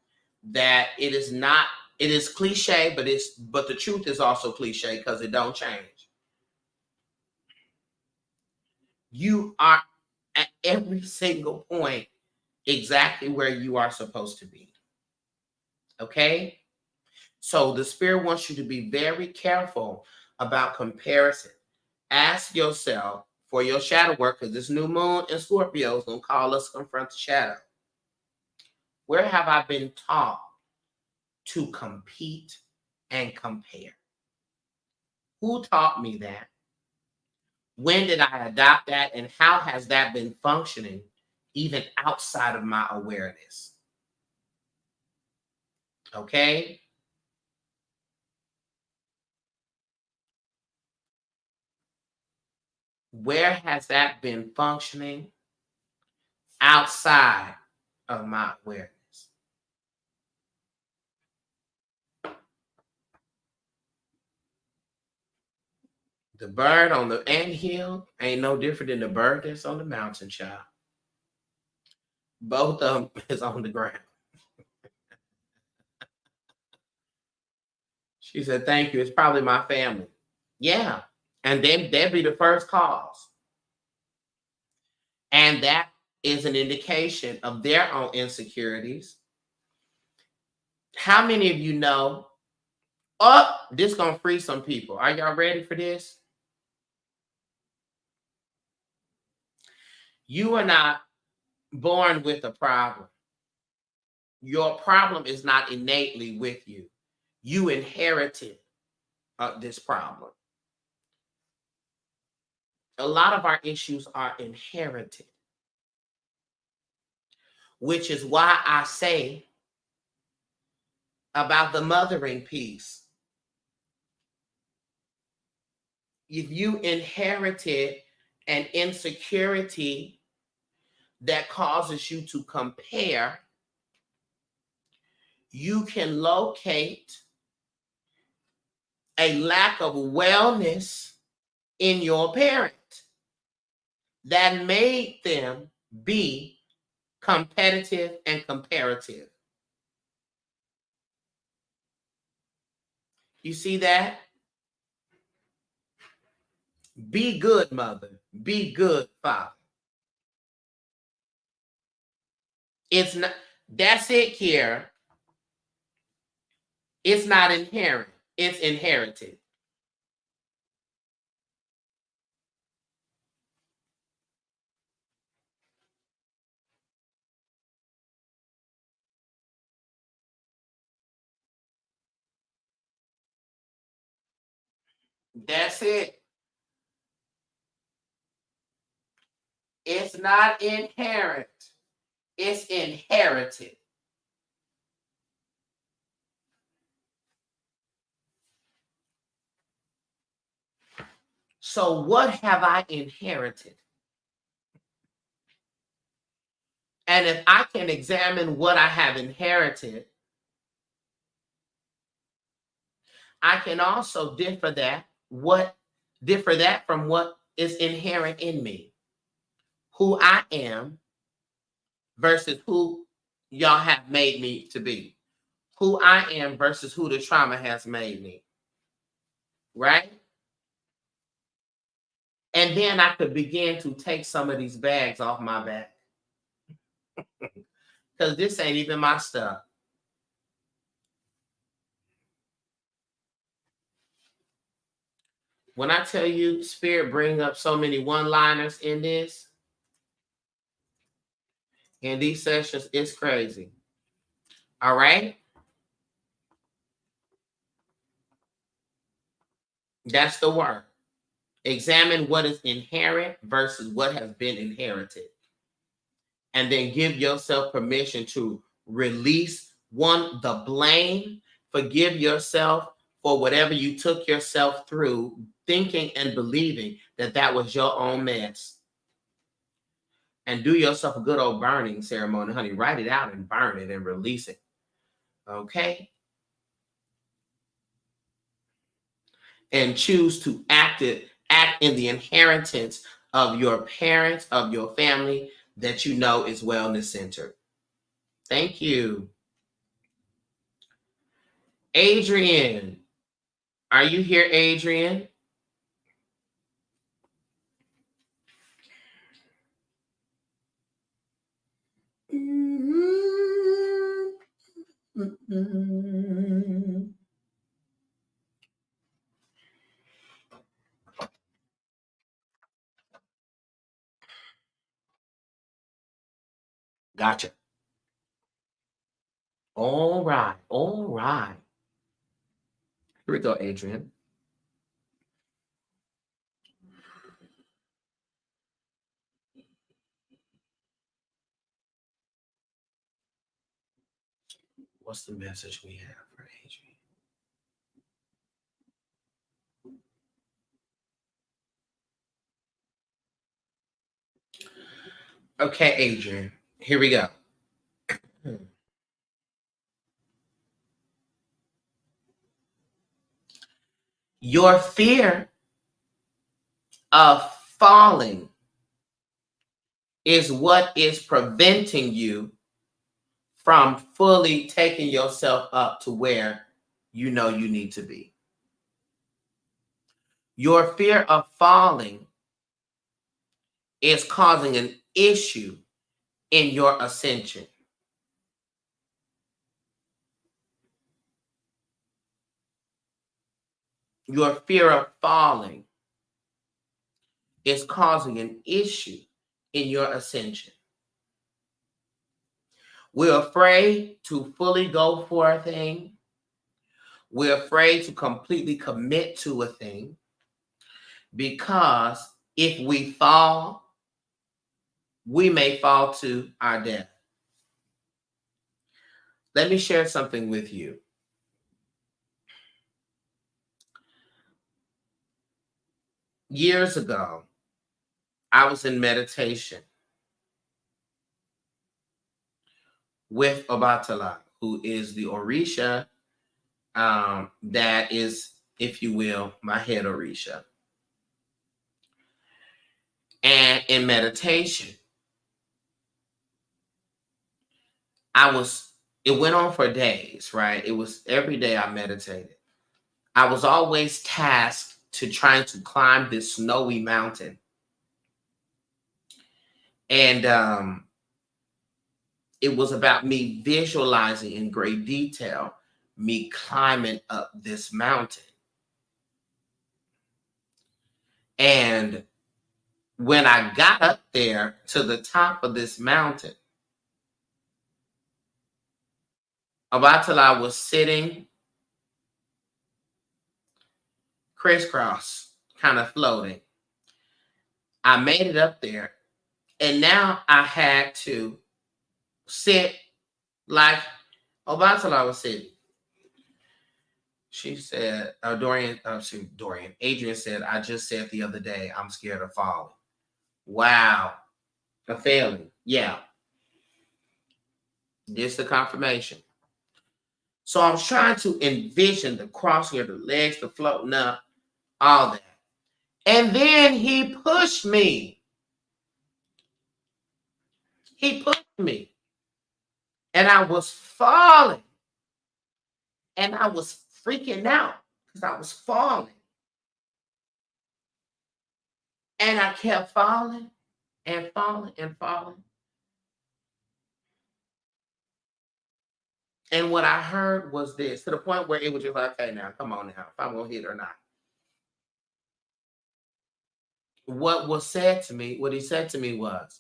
[SPEAKER 1] that it is cliche, but the truth is also cliche, because it don't change. You are at every single point exactly where you are supposed to be. Okay? So the Spirit wants you to be very careful about comparison. Ask yourself for your shadow work, because this new moon in Scorpio is going to call us to confront the shadow. Where have I been taught to compete and compare? Who taught me that? When did I adopt that? And how has that been functioning even outside of my awareness? Okay? Where has that been functioning outside of my awareness? The bird on the anthill ain't no different than the bird that's on the mountain, child. Both of them is on the ground. She said, thank you. It's probably my family. Yeah. And then that'd be the first cause. And that is an indication of their own insecurities. How many of you know, oh, this gonna free some people. Are y'all ready for this? You are not born with a problem. Your problem is not innately with you. You inherited this problem. A lot of our issues are inherited, which is why I say about the mothering piece. If you inherited an insecurity that causes you to compare, you can locate a lack of wellness in your parent that made them be competitive and comparative. You see that? Be good, mother. Be good, father. It's not, that's it, Kiera. It's not inherent, it's inherited. That's it. It's not inherent, it's inherited. So what have I inherited? And if I can examine what I have inherited, I can also differ that from what is inherent in me. Who I am versus who y'all have made me to be. Who I am versus who the trauma has made me. Right? And then I could begin to take some of these bags off my back. Because this ain't even my stuff. When I tell you Spirit bring up so many one-liners in this, in these sessions, it's crazy. All right? That's the word. Examine what is inherent versus what has been inherited. And then give yourself permission to release the blame, forgive yourself for whatever you took yourself through, thinking and believing that that was your own mess. And do yourself a good old burning ceremony, honey. Write it out and burn it and release it. Okay? And choose to act in the inheritance of your parents, of your family that you know is wellness centered. Thank you. Adrian. Are you here, Adrian? Gotcha. All right. All right. Here we go, Adrian. What's the message we have for Adrian? Okay, Adrian. Here we go. Your fear of falling is what is preventing you from fully taking yourself up to where you know you need to be. Your fear of falling is causing an issue in your ascension. Your fear of falling is causing an issue in your ascension. We're afraid to fully go for a thing. We're afraid to completely commit to a thing because if we fall, we may fall to our death. Let me share something with you. Years ago, I was in meditation with Obatala, who is the Orisha that is, if you will, my head Orisha. And in meditation, it went on for days, right? It was every day I meditated. I was always tasked to trying to climb this snowy mountain. And it was about me visualizing in great detail me climbing up this mountain. And when I got up there to the top of this mountain, Abatala was sitting crisscross, kind of floating. I made it up there, and now I had to sit like Obatala was sitting. She said, Adrian said, I just said the other day, I'm scared of falling. Wow. A failing. Yeah. This is the confirmation. So I was trying to envision the crosshair, the legs, the floating up, all that. And then he pushed me. He pushed me. And I was falling. And I was freaking out because I was falling. And I kept falling and falling and falling. And what I heard was this, to the point where it was just like, okay, now, come on now, if I'm going to hit or not. What he said to me was,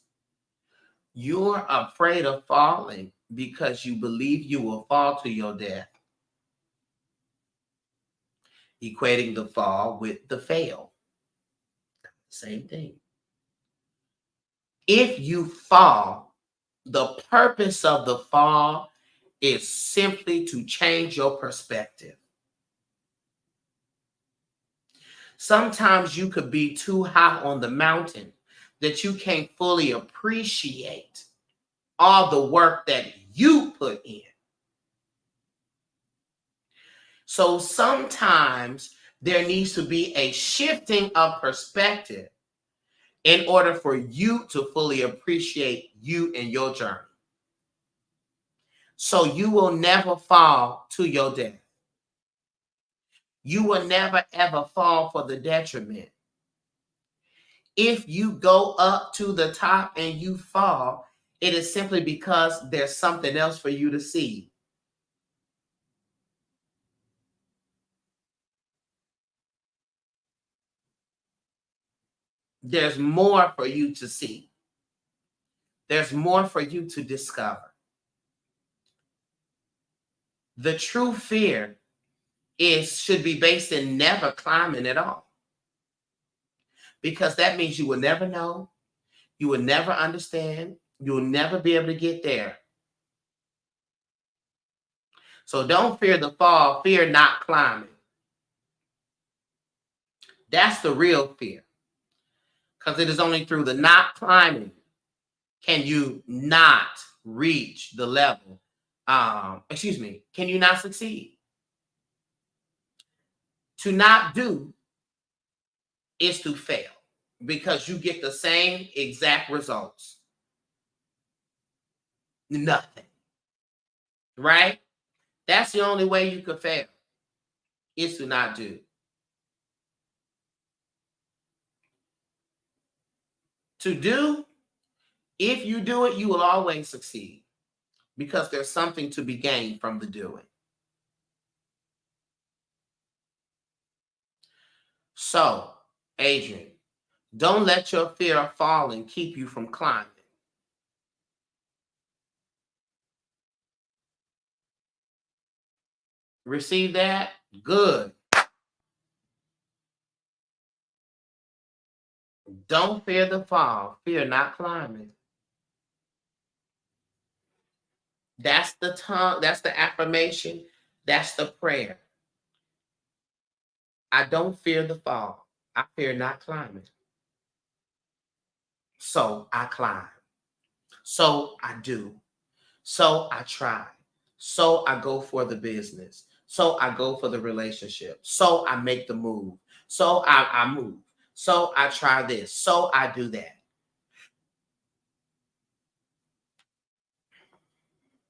[SPEAKER 1] you're afraid of falling because you believe you will fall to your death. Equating the fall with the fail. Same thing. If you fall, the purpose of the fall is simply to change your perspective. Sometimes you could be too high on the mountain that you can't fully appreciate all the work that you put in. So sometimes there needs to be a shifting of perspective in order for you to fully appreciate you and your journey. So you will never fall to your death. You will never, ever fall for the detriment. If you go up to the top and you fall, it is simply because there's something else for you to see. There's more for you to see. There's more for you to discover. The true fear should be based in never climbing at all. Because that means you will never know, you will never understand, you will never be able to get there. So don't fear the fall, fear not climbing. That's the real fear. Because it is only through the not climbing can you not reach the level. Can you not succeed? To not do is to fail because you get the same exact results. Nothing. Right? That's the only way you could fail, is to not do. To do, if you do it, you will always succeed because there's something to be gained from the doing. So, Adrian, don't let your fear of falling keep you from climbing. Receive that? Good. Don't fear the fall. Fear not climbing. That's the tongue. That's the affirmation. That's the prayer. I don't fear the fall. I fear not climbing. So I climb. So I do. So I try. So I go for the business. So I go for the relationship. So I make the move. So I move. So I try this. So I do that.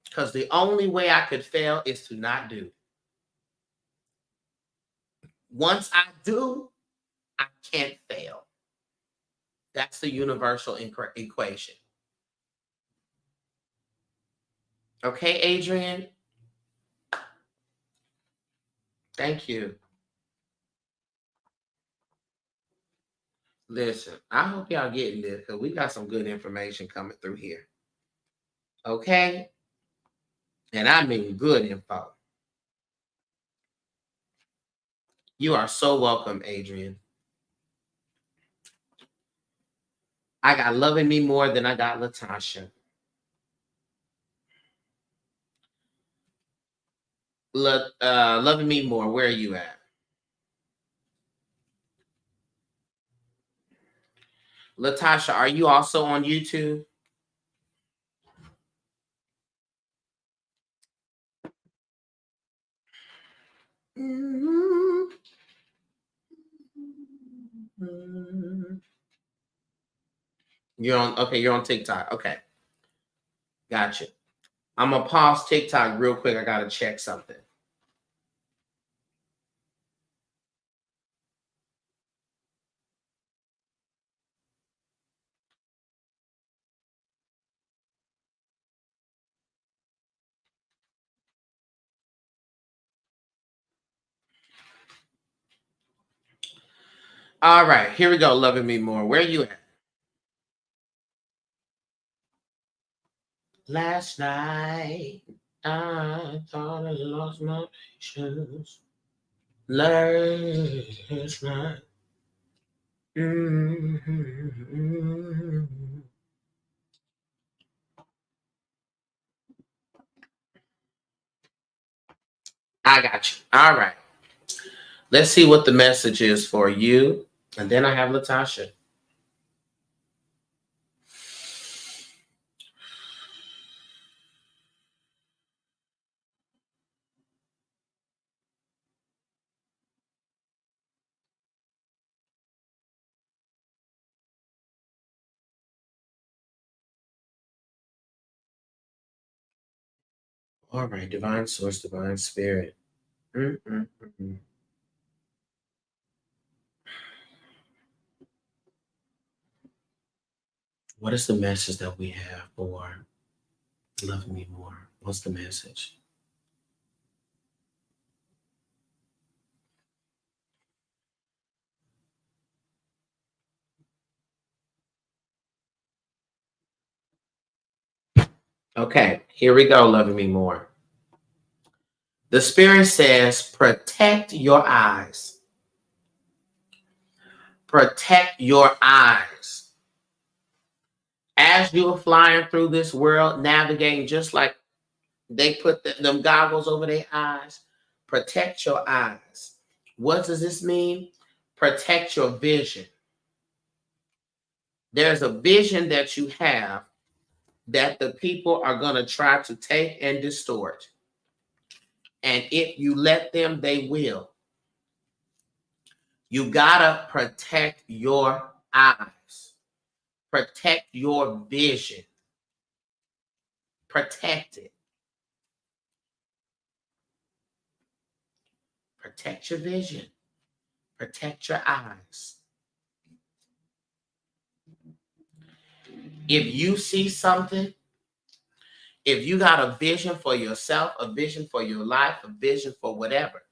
[SPEAKER 1] Because the only way I could fail is to not do. Once I do, I can't fail. That's the universal equation. Okay, Adrian? Thank you. Listen, I hope y'all getting this because we got some good information coming through here. Okay? And I mean good info. You are so welcome, Adrian. I got loving me more than I got Latasha. Loving Me More, where are you at? Latasha, are you also on YouTube? You're on, okay, you're on TikTok. Okay. Gotcha. I'm gonna pause TikTok real quick. I gotta check something. All right, here we go. Loving Me More. Where are you at? Last night, I thought I lost my patience. Last night. Mm-hmm. I got you. All right. Let's see what the message is for you. And then I have Latasha. All right. Divine Source, Divine Spirit. Mm-mm-mm. What is the message that we have for Love Me More? What's the message? Okay, here we go, Loving Me More. The Spirit says, protect your eyes. Protect your eyes. As you are flying through this world, navigating just like they put them goggles over their eyes, protect your eyes. What does this mean? Protect your vision. There's a vision that you have that the people are going to try to take and distort. And if you let them, they will. You got to protect your eyes. Protect your vision. Protect it. Protect your vision. Protect your eyes. If you see something, if you got a vision for yourself, a vision for your life, a vision for whatever,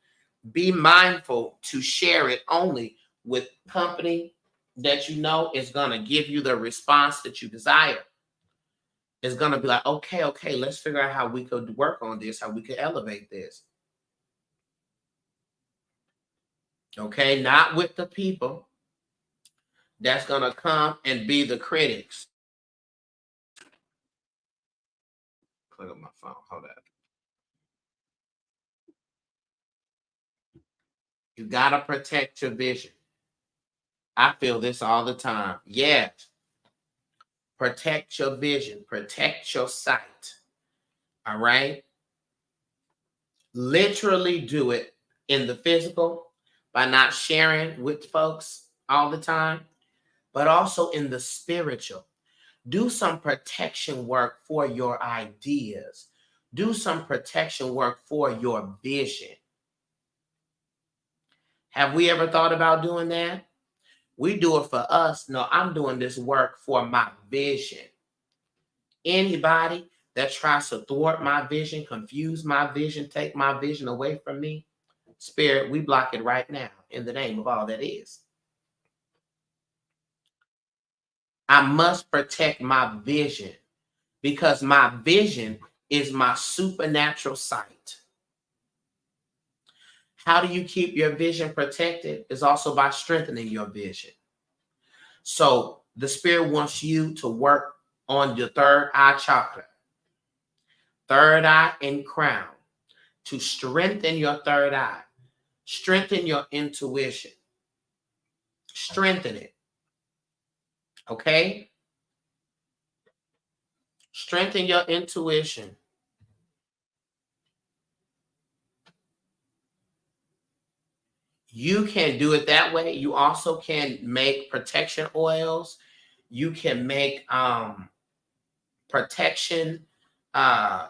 [SPEAKER 1] be mindful to share it only with company that you know is going to give you the response that you desire. It's going to be like, okay, let's figure out how we could work on this, how we could elevate this. Okay, not with the people that's going to come and be the critics. Click on my phone. Hold up. You got to protect your vision. I feel this all the time. Yes. Protect your vision. Protect your sight. All right. Literally do it in the physical by not sharing with folks all the time, but also in the spiritual. Do some protection work for your ideas. Do some protection work for your vision. Have we ever thought about doing that? We do it for us. No, I'm doing this work for my vision. Anybody that tries to thwart my vision, confuse my vision, take my vision away from me, Spirit, we block it right now in the name of all that is. I must protect my vision because my vision is my supernatural sight. How do you keep your vision protected? Is also by strengthening your vision. So the Spirit wants you to work on your third eye chakra, third eye and crown, to strengthen your third eye, strengthen your intuition, strengthen it. Okay? Strengthen your intuition. You can do it that way. You also can make protection oils. You can make protection.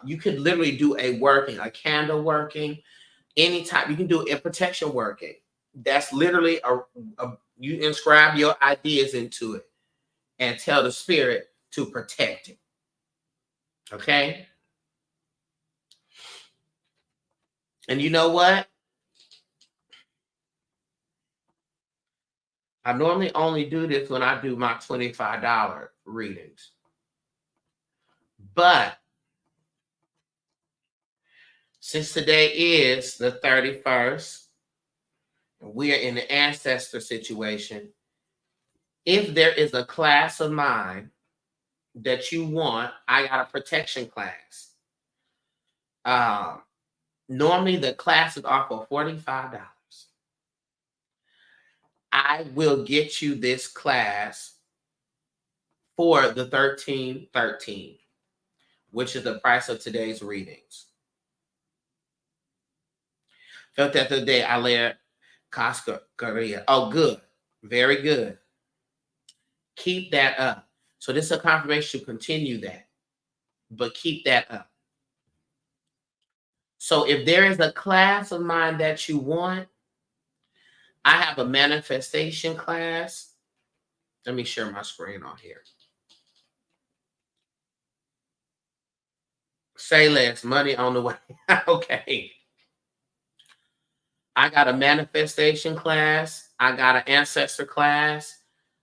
[SPEAKER 1] You could literally do a working, a candle working, any type. You can do a protection working. That's literally you inscribe your ideas into it and tell the spirit to protect it. Okay? And you know what? I normally only do this when I do my $25 readings. But since today is the 31st, and we are in the ancestor situation, if there is a class of mine that you want, I got a protection class. Normally the classes are for $45. I will get you this class for the $13.13, which is the price of today's readings. Felt that the day I layered Costco Korea. Oh, good. Very good. Keep that up. So this is a confirmation to continue that, but keep that up. So if there is a class of mine that you want, I have a manifestation class. Let me share my screen on here. Say less, money on the way. Okay. I got a manifestation class. I got an ancestor class,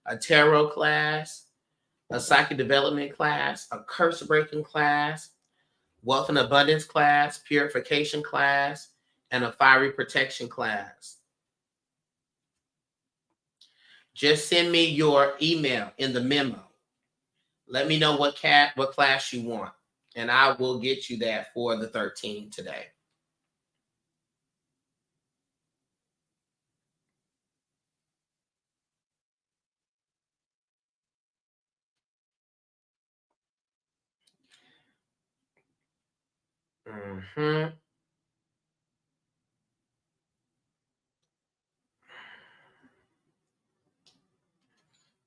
[SPEAKER 1] a tarot class, a psychic development class, a curse breaking class, wealth and abundance class, purification class, and a fiery protection class. Just send me your email in the memo. Let me know what class you want, and I will get you that for the 13 today. Mm-hmm.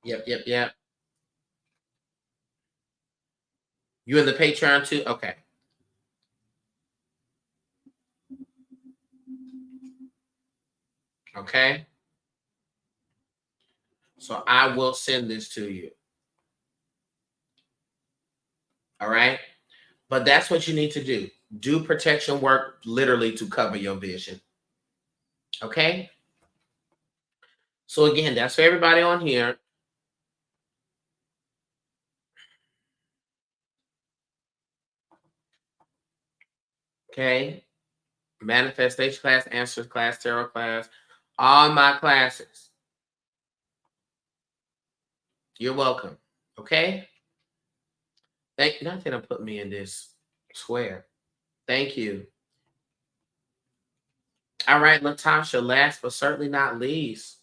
[SPEAKER 1] Yep. You in the Patreon too? Okay. Okay. So I will send this to you. All right. But that's what you need to do. Do protection work literally to cover your vision. Okay. So again, that's for everybody on here. Okay. Manifestation class, answers class, tarot class, all my classes. You're welcome. Okay. Thank you. Nothing to put me in this square. Thank you. All right, Latasha, last but certainly not least.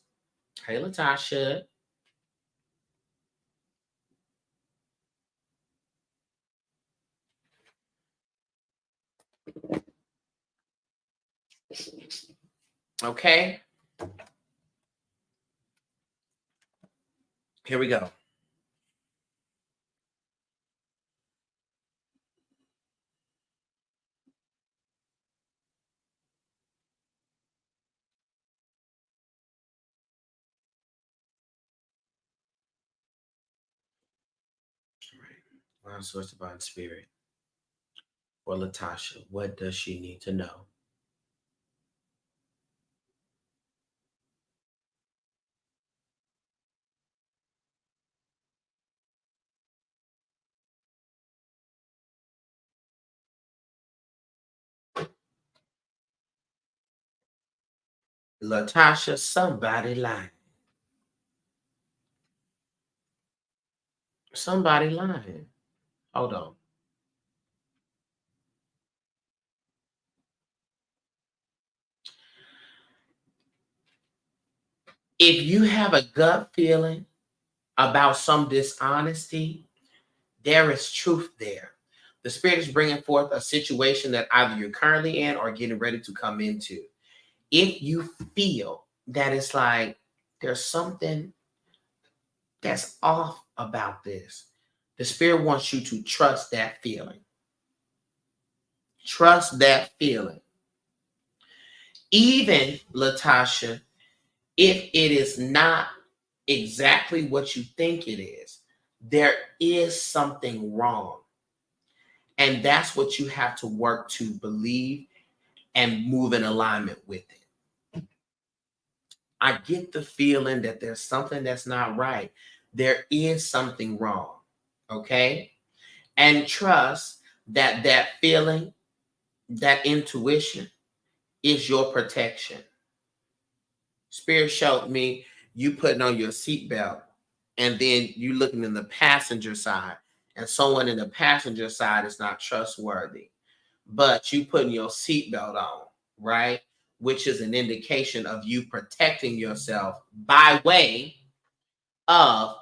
[SPEAKER 1] Hey, Latasha. Okay. Here we go. All right. One source divine spirit. For Latasha, what does she need to know? Latasha, somebody lying. Somebody lying. Hold on. If you have a gut feeling about some dishonesty, there is truth there. The Spirit is bringing forth a situation that either you're currently in or getting ready to come into. If you feel that it's like there's something that's off about this, the Spirit wants you to trust that feeling. Trust that feeling. Even, Latasha, if it is not exactly what you think it is, there is something wrong. And that's what you have to work to believe and move in alignment with it. I get the feeling that there's something that's not right. There is something wrong. Okay? And trust that that feeling, that intuition is your protection. Spirit showed me you putting on your seatbelt and then you looking in the passenger side and someone in the passenger side is not trustworthy. But you putting your seatbelt on, right? Which is an indication of you protecting yourself by way of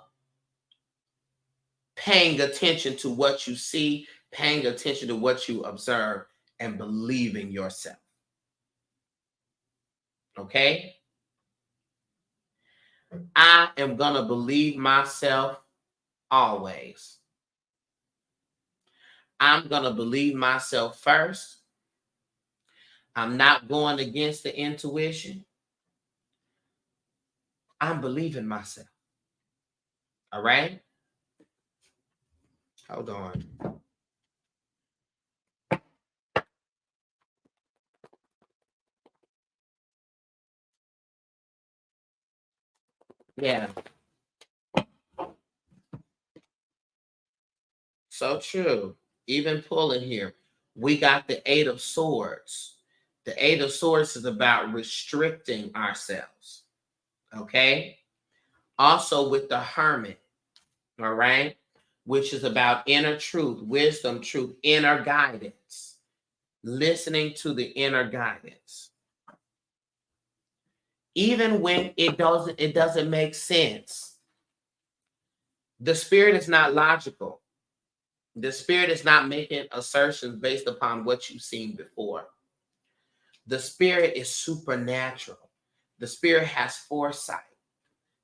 [SPEAKER 1] paying attention to what you see, paying attention to what you observe, and believing yourself. Okay? I am going to believe myself always. I'm going to believe myself first. I'm not going against the intuition. I'm believing myself. All right? Hold on. Yeah. So true. Even pulling here, we got the Eight of Swords. The Eight of Swords is about restricting ourselves. Okay? Also with the Hermit, all right? Which is about inner truth, wisdom, truth, inner guidance. Listening to the inner guidance. Even when it doesn't make sense. The Spirit is not logical. The Spirit is not making assertions based upon what you've seen before. The Spirit is supernatural. The Spirit has foresight.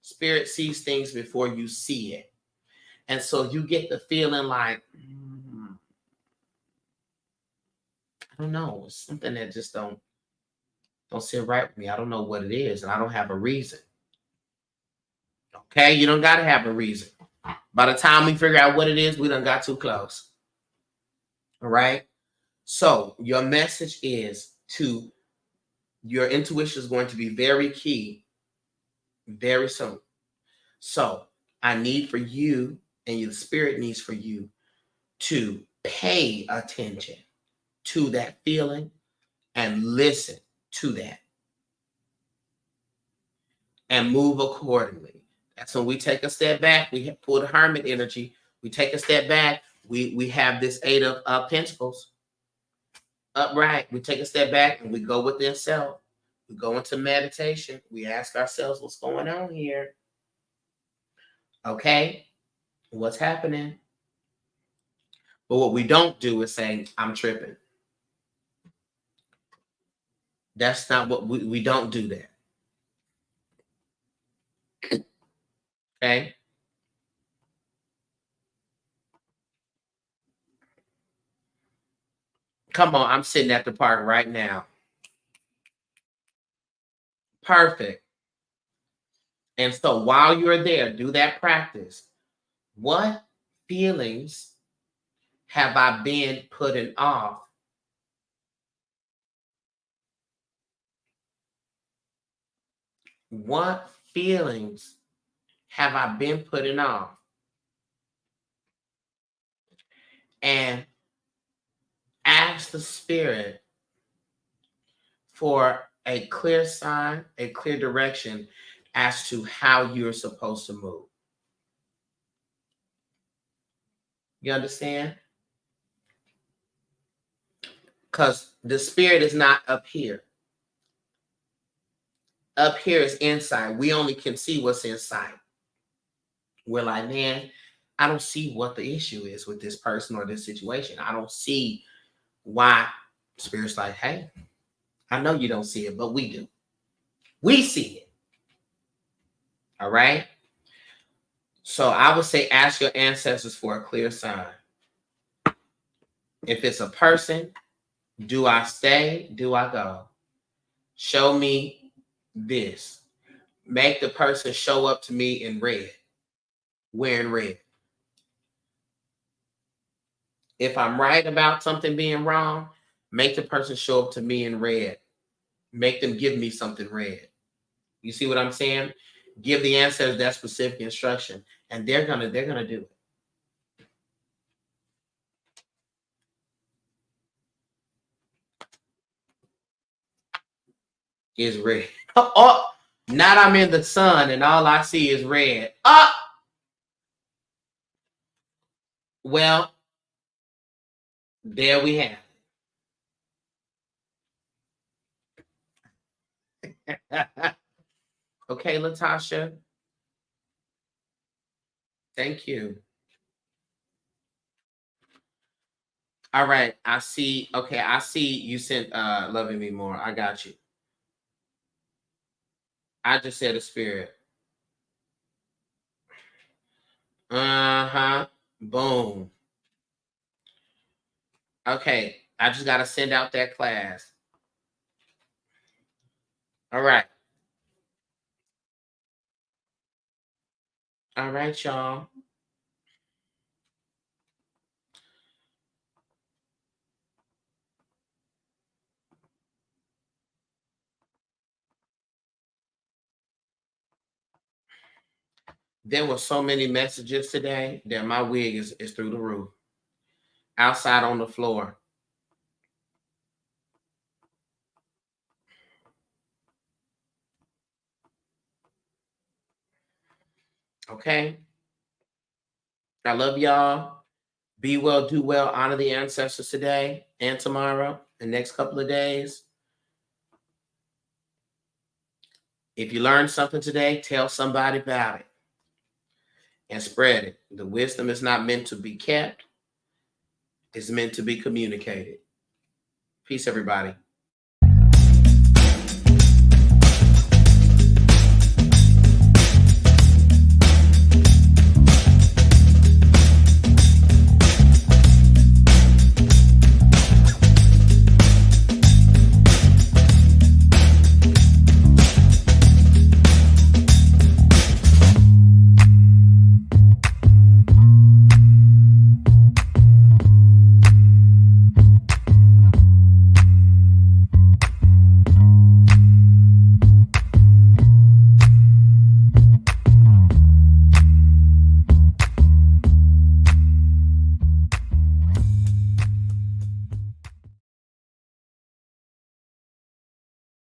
[SPEAKER 1] Spirit sees things before you see it. And so you get the feeling like, I don't know, it's something that just don't sit right with me. I don't know what it is, and I don't have a reason. Okay, you don't gotta have a reason. By the time we figure out what it is, we done got too close. All right. So your message is to your intuition is going to be very key very soon. So I need for you, and your spirit needs for you to pay attention to that feeling and listen to that and move accordingly. That's when we take a step back. We pull the Hermit energy. We take a step back. We have this Eight of Pentacles upright. We take a step back and we go within self. We go into meditation. We ask ourselves, what's going on here? Okay, what's happening? But what we don't do is say, I'm tripping. That's not what we don't do that. Okay. Come on, I'm sitting at the park right now. Perfect. And so while you're there, do that practice. What feelings have I been putting off? What feelings have I been putting off? And ask the Spirit for a clear sign, a clear direction as to how you're supposed to move. You understand? Because the Spirit is not up here. Up here is insight. We only can see what's inside. We're like, man, I don't see what the issue is with this person or this situation. I don't see why. Spirit's like, hey, I know you don't see it, but we do. We see it. All right? So I would say ask your ancestors for a clear sign. If it's a person, do I stay? Do I go? Show me this. Make the person show up to me in red, wearing red. If I'm right about something being wrong, make the person show up to me in red. Make them give me something red. You see what I'm saying? Give the ancestors that specific instruction, and they're gonna do it. Is red. Oh, not I'm in the sun and all I see is red. Well, there we have it. Okay, Latasha. Thank you. All right, I see. Okay, I see you sent loving me more. I got you. I just said a spirit. Uh-huh. Boom. Okay, I just got to send out that class. All right. All right, y'all. There were so many messages today that my wig is through the roof. Outside on the floor. Okay. I love y'all. Be well, do well, honor the ancestors today and tomorrow, the next couple of days. If you learned something today, tell somebody about it and spread it. The wisdom is not meant to be kept, it's meant to be communicated. Peace, everybody.